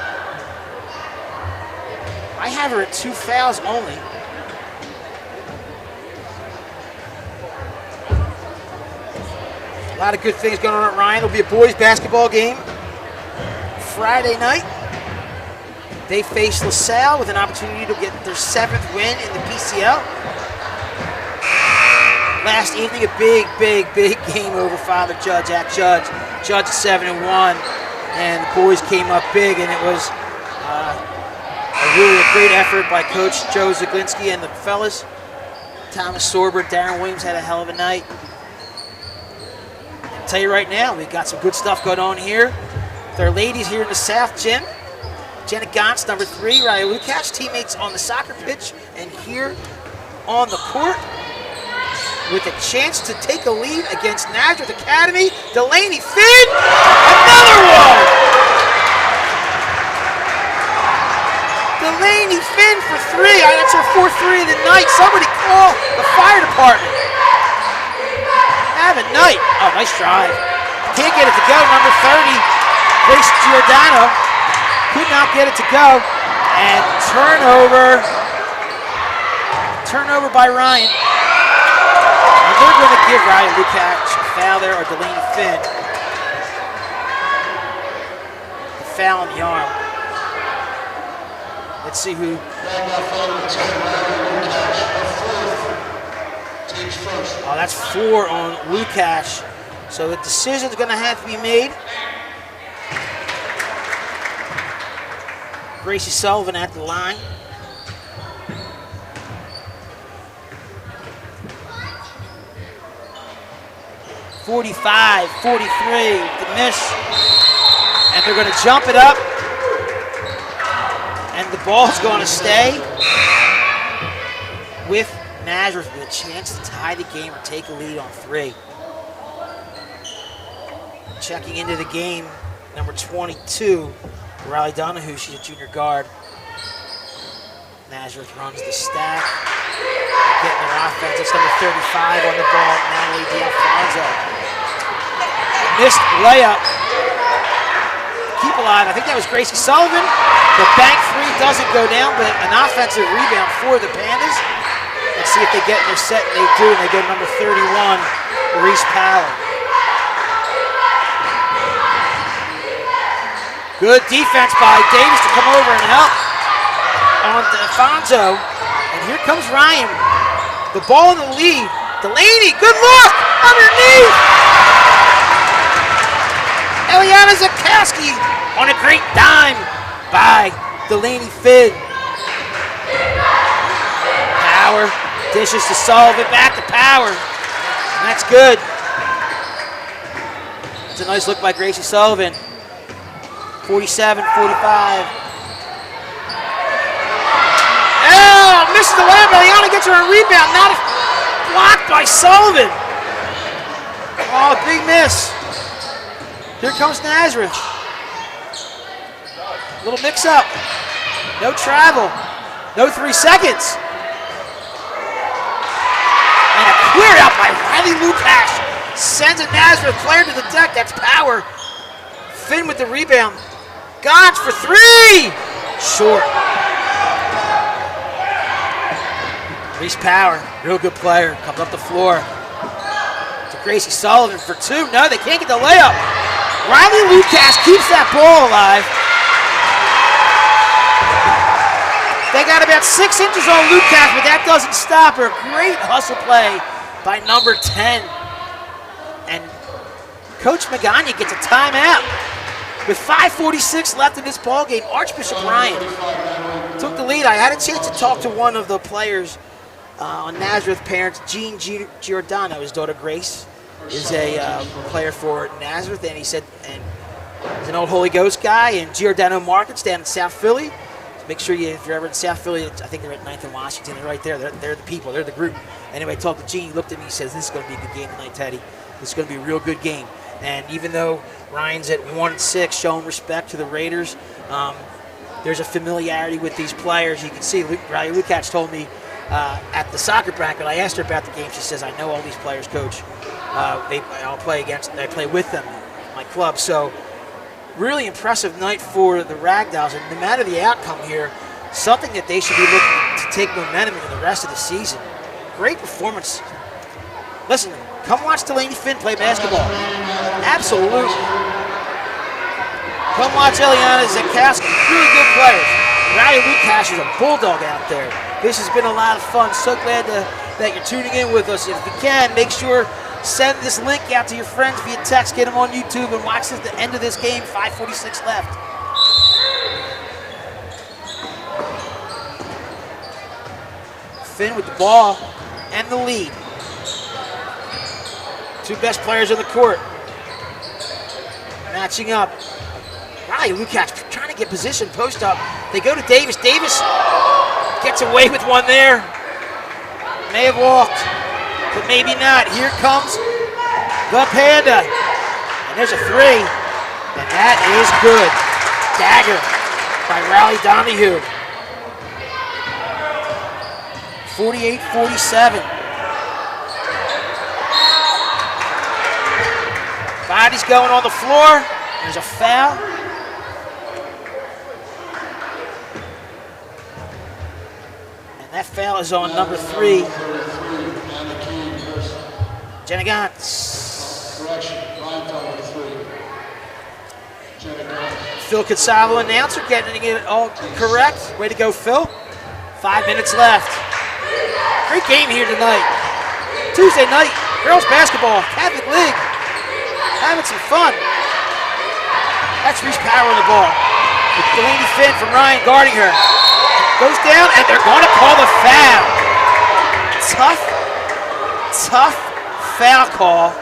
I have her at 2 fouls only. A lot of good things going on at Ryan. It'll be a boys basketball game Friday night. They face LaSalle with an opportunity to get their 7th win in the PCL. Last evening, a big, big, big game over Father Judge at Judge. Judge 7-1, and the boys came up big, and it was really a great effort by Coach Joe Zaglinski and the fellas. Thomas Sorber, Darren Williams had a hell of a night. I'll tell you right now, we got some good stuff going on here. With our ladies here in the South Gym. Jenna Gantz, number 3, Riley Lukash, teammates on the soccer pitch and here on the court with a chance to take a lead against Nazareth Academy. Delaney Finn, another one! Delaney Finn for 3. That's her 4th 3 of the night. Somebody call the fire department. Have a night. Oh, nice drive. Can't get it to go. Number 30, Grace Giordano. Could not get it to go. And turnover. Turnover by Ryan. And they're going to give Ryan Lukash a foul there, or Delaney Finn. The foul on the arm. Let's see who. Oh, that's 4 on Lukash. So the decision's going to have to be made. Gracie Sullivan at the line. .45, 43, the miss. And they're going to jump it up. And the ball's going to stay with Nazareth with a chance to tie the game or take a lead on 3. Checking into the game, number 22, Riley Donahue. She's a junior guard. Nazareth runs the stack. Getting their offense. It's number 35 on the ball, Natalie D'Alfonso. Missed layup. Keep alive. I think that was Gracie Sullivan. The bank 3 doesn't go down, but an offensive rebound for the Pandas. Let's see if they get in their set, and they do, and they go to number 31, Reese Powell. Good defense by Davis to come over and help on D'Alfonso. And here comes Ryan. The ball in the lead. Delaney, good look! Underneath! Eliana Zakowski on a great dime by Delaney Finn. Power, dishes to Sullivan, back to Power. And that's good. It's a nice look by Gracie Sullivan. 47, 45. Oh, misses the layup. Eliana gets her a rebound. Not blocked by Sullivan. Oh, big miss. Here comes Nazareth. Little mix-up. No travel. No 3 seconds. And a clear out by Riley Lukash. Sends a Nazareth player to the deck. That's Power. Finn with the rebound. Gantz for 3. Short. Reese Power, real good player. Comes up the floor to Gracie Sullivan for 2. No, they can't get the layup. Riley Lukash keeps that ball alive. They got about 6 inches on Lukash, but that doesn't stop her. Great hustle play by number 10. And Coach Magana gets a timeout. With 5:46 left in this ball game, Archbishop Ryan took the lead. I had a chance to talk to one of the players on Nazareth parents, Jean Giordano. His daughter Grace is a player for Nazareth, and he said, and he's an old Holy Ghost guy, and Giordano Markets down in South Philly. Make sure if you're ever in South Philly, I think they're at 9th and Washington. They're right there. They're the people. They're the group. Anyway, I talked to Gene. He looked at me. He says, this is going to be a good game tonight, Teddy. This is going to be a real good game. And even though Ryan's at 1-6, showing respect to the Raiders, there's a familiarity with these players. You can see Riley Lukacs told me at the soccer bracket, I asked her about the game. She says, I know all these players, Coach. I play with them, my club. So really impressive night for the Ragdolls. And no matter the outcome here, something that they should be looking to take momentum into the rest of the season. Great performance. Listen, come watch Delaney Finn play basketball. Absolutely. Come watch Eliana Zakowski. Really good players. Riley Lukacs is a bulldog out there. This has been a lot of fun. So glad that you're tuning in with us. If you can, make sure send this link out to your friends via text. Get them on YouTube and watch the end of this game. 5:46 left. Finn with the ball and the lead. Two best players on the court. Matching up. Riley Lukacs trying to get position, post up. They go to Davis. Davis gets away with one there. May have walked, but maybe not. Here comes the Panda. And there's a three. And that is good. Dagger by Riley Donahue. 48-47. Body's going on the floor. There's a foul. And that foul is on number 3. Jenna Gantz. Phil Consalvo, announcer, getting it all correct. Way to go, Phil. 5 minutes left. Great game here tonight. Tuesday night, girls basketball, Catholic League. Having some fun. That's Reese Power on the ball. With Delaney Finn from Ryan guarding her. Goes down, and they're going to call the foul. Tough foul call.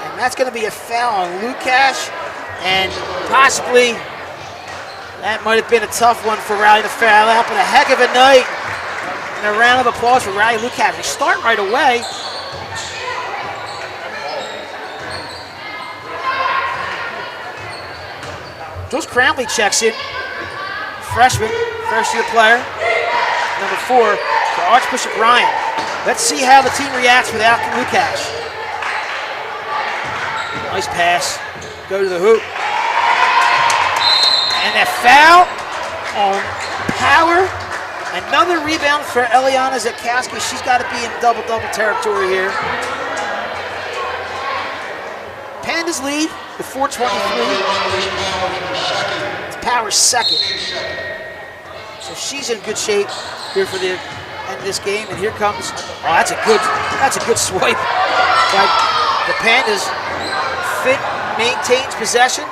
And that's going to be a foul on Lukacs, and possibly that might have been a tough one for Riley to foul out, but a heck of a night. And a round of applause for Riley Lukacs. They start right away. Jules Cramley checks in. Freshman, first-year player. Number 4 for Archbishop Ryan. Let's see how the team reacts without Lukacs. Nice pass. Go to the hoop. And a foul on Power. Another rebound for Eliana Zakowski. She's got to be in double-double territory here. Pandas lead with 4:23. It's Power's second. So she's in good shape here for the end of this game. And here comes, that's a good swipe by the Pandas. Finn maintains possession.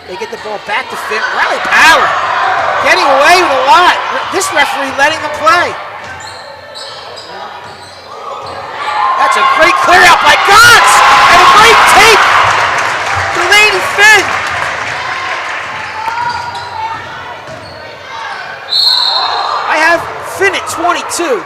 They get the ball back to Finn. Riley Power getting away with a lot. This referee letting them play. That's a great clear out by Gantz. And a great take. Delaney Finn. I have Finn at 22.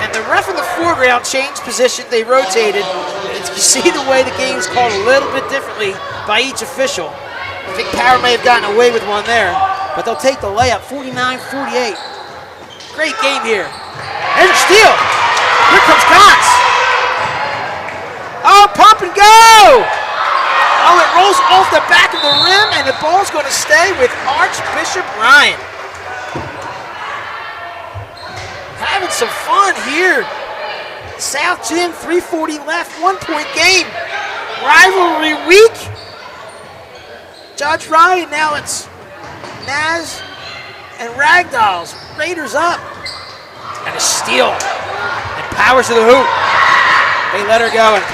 And the ref in the foreground changed position. They rotated. And you see the way the game is called a little bit differently by each official. I think Power may have gotten away with one there, but they'll take the layup, 49-48. Great game here. There's a steal. Here comes Gantz. Oh, pump and go! Oh, it rolls off the back of the rim, and the ball's going to stay with Archbishop Ryan. Having some fun here. South Gym, 3:40 left, 1-point game. Rivalry week. Judge Ryan, now it's Naz and Ragdolls. Raiders up. And a steal. And Powers to the hoop. They let her go, and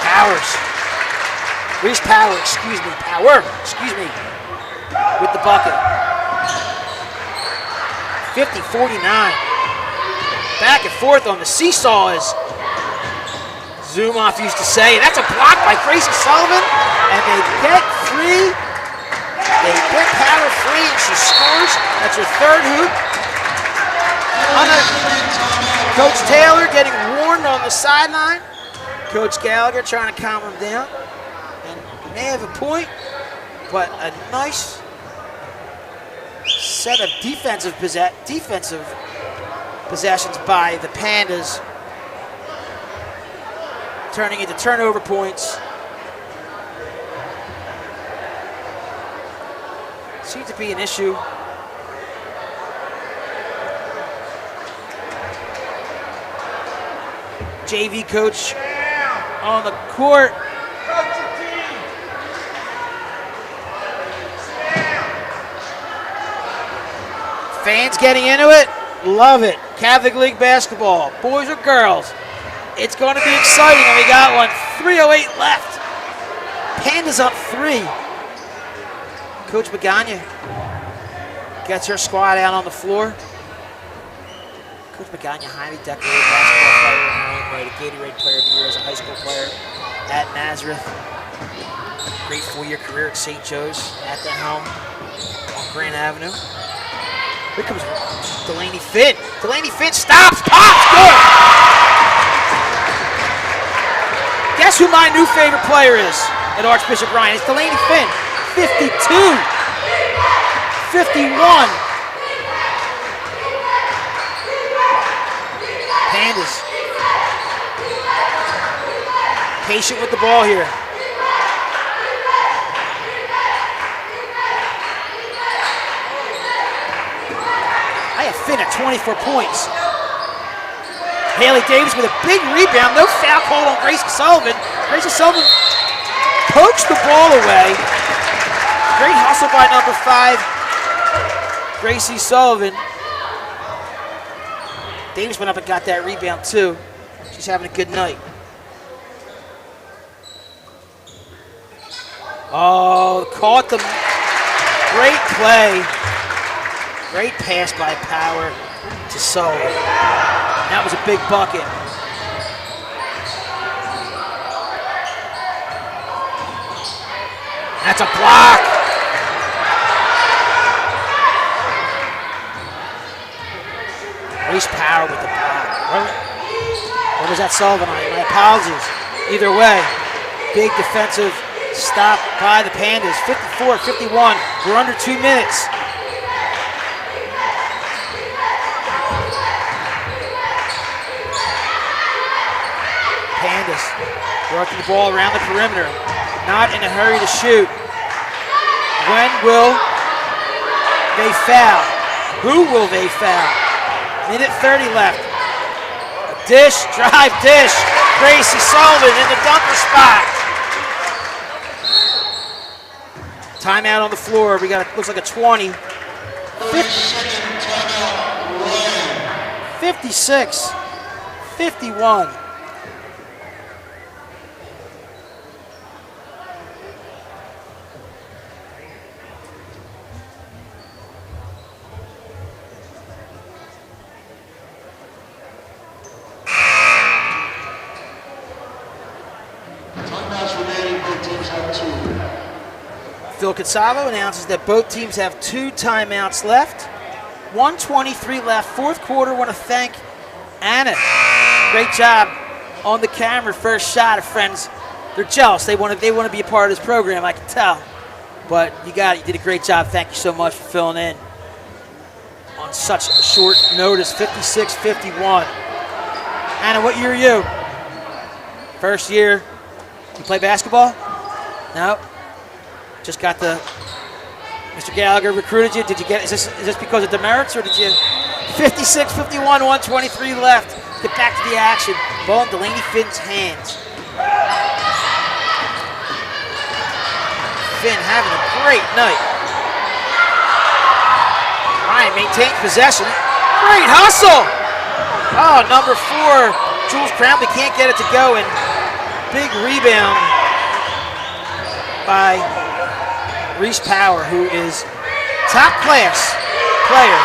Reese Power, with the bucket. 50-49. Back and forth on the seesaw as Zumoff used to say. That's a block by Gracie Sullivan, and they get free. They get Power free, and she scores. That's her third hoop. Coach Taylor getting warned on the sideline. Coach Gallagher trying to calm him down. And he may have a point, but a nice set of defensive possessions by the Pandas, turning into turnover points. Seems to be an issue. JV coach on the court. Fans getting into it. Love it. Catholic League basketball. Boys or girls. It's going to be exciting, and we got one. 3:08 left. Pandas up 3. Coach Magana gets her squad out on the floor. Coach Magana, highly decorated basketball player in her own right, a Gatorade Player of the Year as a high school player at Nazareth. Great 4-year career at St. Joe's at the helm on Grand Avenue. Here comes Delaney Finn. Delaney Finn stops, pops, good! Guess who my new favorite player is at Archbishop Ryan? It's Delaney Finn. 52, 51. Pandas patient with the ball here. I have Finn at 24 points. Haley Davis with a big rebound. No foul call on Gracie Sullivan. Gracie Sullivan pokes the ball away. Great hustle by number 5, Gracie Sullivan. Davis went up and got that rebound too. She's having a good night. Oh, caught them. Great play. Great pass by Power to Sullivan. That was a big bucket. That's a block. Reese Power with the block. What was that Sullivan on? My apologies. Either way, big defensive stop by the Pandas. 54-51. We're under 2 minutes. Pandas working the ball around the perimeter. Not in a hurry to shoot. When will they foul? Who will they foul? Minute 30 left. A dish, drive, dish. Gracie Sullivan in the dunker spot. Timeout on the floor. We got, looks like a 20. 56, 51. Phil Cassavo announces that both teams have 2 timeouts left. 1:23 left, fourth quarter. Want to thank Anna. Great job on the camera. First shot of friends. They're jealous. They want to be a part of this program, I can tell. But you got it. You did a great job. Thank you so much for filling in on such short notice. 56-51. Anna, what year are you? First year. You play basketball? No. Just got the Mr. Gallagher recruited you. Did you get? Is this because of demerits, or did you? 56-51, 1:23 left. Get back to the action. Ball in Delaney Finn's hands. Finn having a great night. Ryan maintains possession. Great hustle. Oh, number 4, Jules Crowley can't get it to go, and big rebound by Reese Power, who is top class player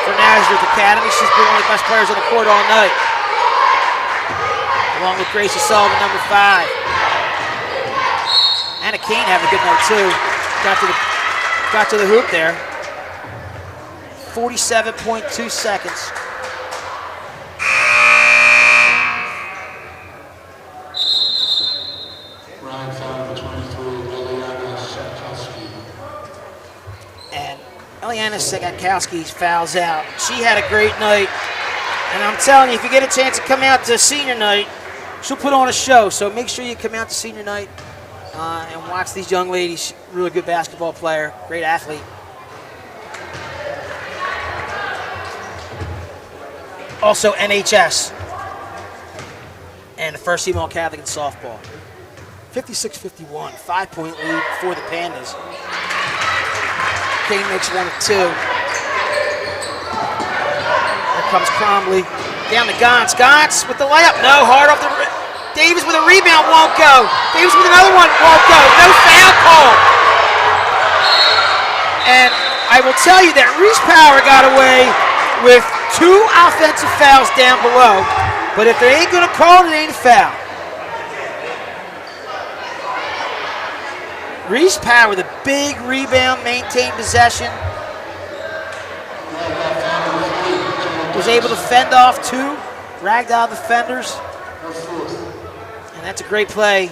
for Nazareth Academy. She's been one of the best players on the court all night. along with Gracie Sullivan, number 5. Anna Kane having a good night too. Got to the hoop there. 47.2 seconds. Ryan foul number 23, Eliana Sekowski. And Eliana Sekowski fouls out. She had a great night. And I'm telling you, if you get a chance to come out to senior night, she'll put on a show. So make sure you come out to senior night and watch these young ladies. Really good basketball player, great athlete. Also NHS. And the first female Catholic in softball. 56-51, 5-point lead for the Pandas. Kane makes 1 of 2. Here comes Cromley. Down to Gantz. Gantz with the layup. No, hard off the rim. Davis with a rebound, won't go. Davis with another one, won't go. No foul call. And I will tell you that Reese Power got away with 2 offensive fouls down below. But if they ain't going to call it, it ain't a foul. Reese Power with a big rebound, maintained possession. Was able to fend off 2 ragdoll defenders. And that's a great play.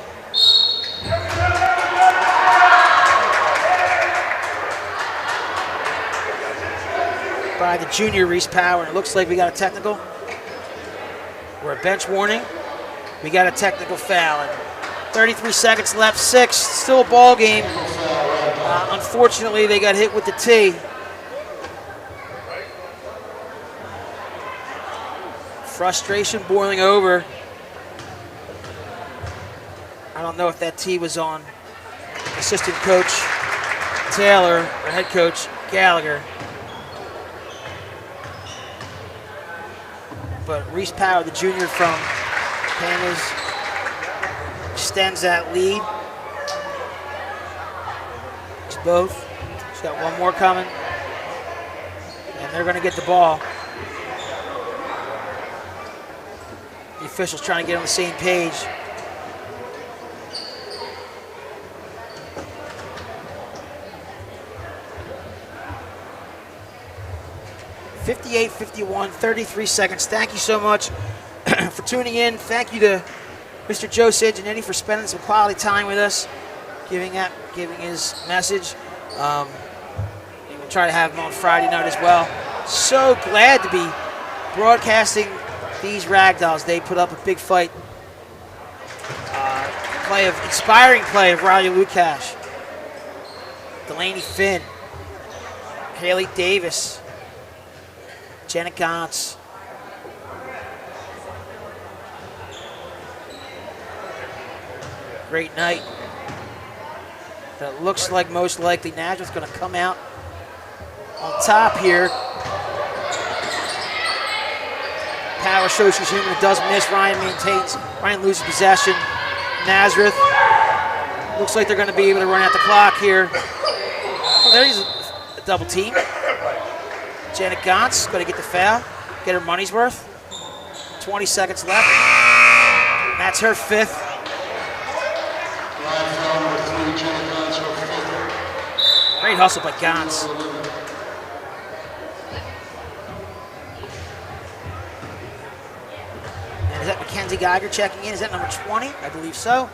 By the junior Reese Power. And it looks like we got a technical. We're a bench warning. We got a technical foul. And 33 seconds left, 6. Still a ball game. Unfortunately, they got hit with the tee. Frustration boiling over. I don't know if that tee was on assistant coach Taylor or head coach Gallagher. But Reese Power, the junior from Pandas, extends that lead. It's both. She's got one more coming. And they're going to get the ball. The officials trying to get on the same page. (58-51), 33 seconds. Thank you so much for tuning in. Thank you to Mr. Joe Sanginetti for spending some quality time with us, giving his message. We'll try to have him on Friday night as well. So glad to be broadcasting these Ragdolls. They put up a big fight. Inspiring play of Riley Lukash, Delaney Finn, Haley Davis, Janet Gantz. Great night. That looks like most likely Nazareth's going to come out on top here. Power shows she's human. It does miss. Ryan maintains. Ryan loses possession. Nazareth looks like they're going to be able to run out the clock here. Oh, there's a double team. Janet Gantz going to get the foul, get her money's worth. 20 seconds left. That's her 5th. Great hustle by Gantz. And is that Mackenzie Geiger checking in? Is that number 20? I believe so.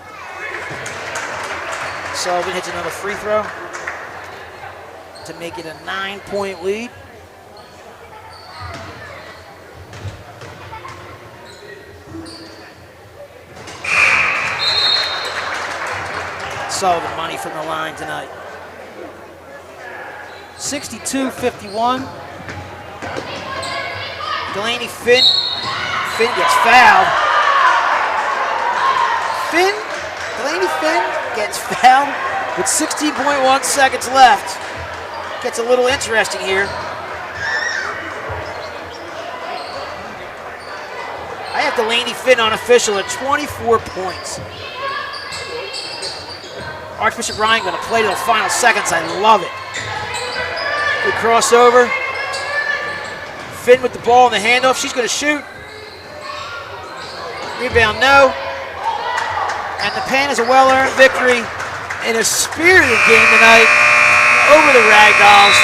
Sullivan hits another free throw to make it a 9-point lead. Sullivan money from the line tonight. 62-51. Delaney Finn. Finn gets fouled. Delaney Finn gets fouled with 16.1 seconds left. Gets a little interesting here. I have Delaney Finn unofficial at 24 points. Archbishop Ryan going to play to the final seconds. I love it. Good crossover. Finn with the ball in the handoff. She's going to shoot. Rebound, no. And the Pandas a well-earned victory in a spirited game tonight over the Ragdolls.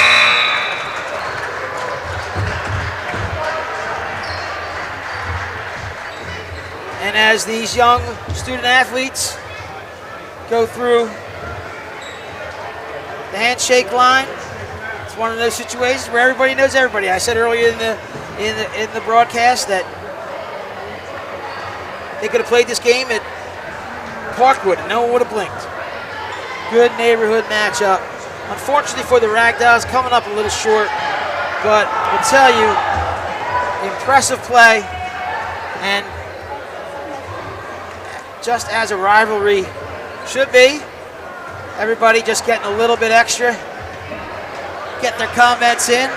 And as these young student athletes go through the handshake line, it's one of those situations where everybody knows everybody. I said earlier in the broadcast that they could have played this game at Parkwood and no one would have blinked. Good neighborhood matchup. Unfortunately for the Ragdolls, coming up a little short, but I'll tell you, impressive play, and just as a rivalry should be, everybody just getting a little bit extra, get their comments in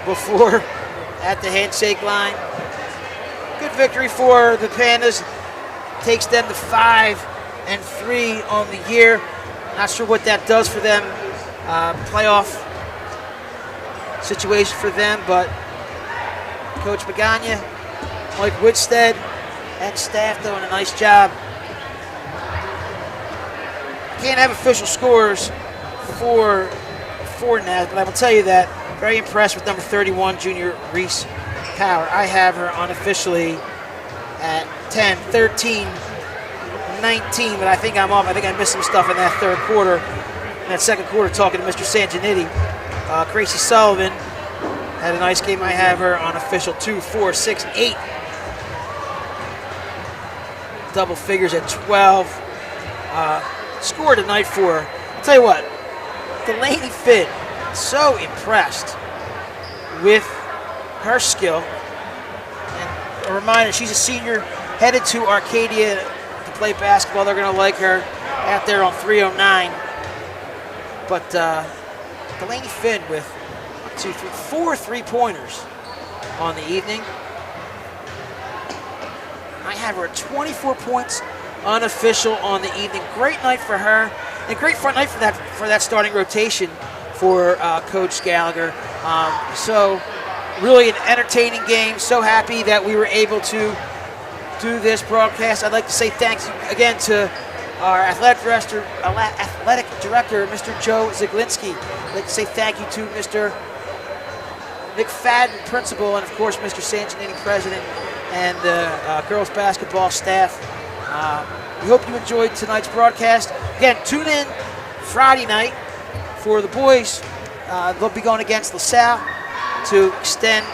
before at the handshake line. Good victory for the Pandas. Takes them to 5-3 on the year. Not sure what that does for them. Playoff situation for them, but Coach Magana, Mike Whitstead, and staff doing a nice job. Can't have official scores for Naz, but I will tell you that very impressed with number 31, junior Reese Power. I have her unofficially at 10, 13, 19, but I think I'm off. I think I missed some stuff in that third quarter. In that second quarter, talking to Mr. Sanjanitti. Gracie Sullivan had a nice game. I have her unofficial 2, 4, 6, 8. Double figures at 12. Scored tonight for her. I'll tell you what, Delaney Finn, so impressed with her skill. And a reminder, she's a senior, headed to Arcadia to play basketball. They're going to like her out there on 309. But Delaney Finn with 4 3-pointers on the evening. I have her at 24 points unofficial on the evening. Great night for her, and great front night for that starting rotation for Coach Gallagher. So really an entertaining game. So happy that we were able to do this broadcast. I'd like to say thanks again to our athletic director, Mr. Joe Zaglinski. I'd like to say thank you to Mr. McFadden, principal, and of course Mr. Sanjanini, president, and the girls basketball staff. We hope you enjoyed tonight's broadcast. Again, tune in Friday night for the boys. They'll be going against LaSalle to extend,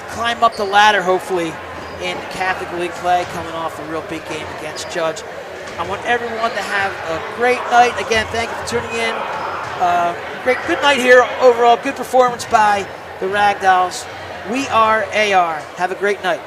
climb up the ladder, hopefully, in Catholic League play, coming off a real big game against Judge. I want everyone to have a great night. Again, thank you for tuning in. Good night here overall. Good performance by the Ragdolls. We are AR. Have a great night.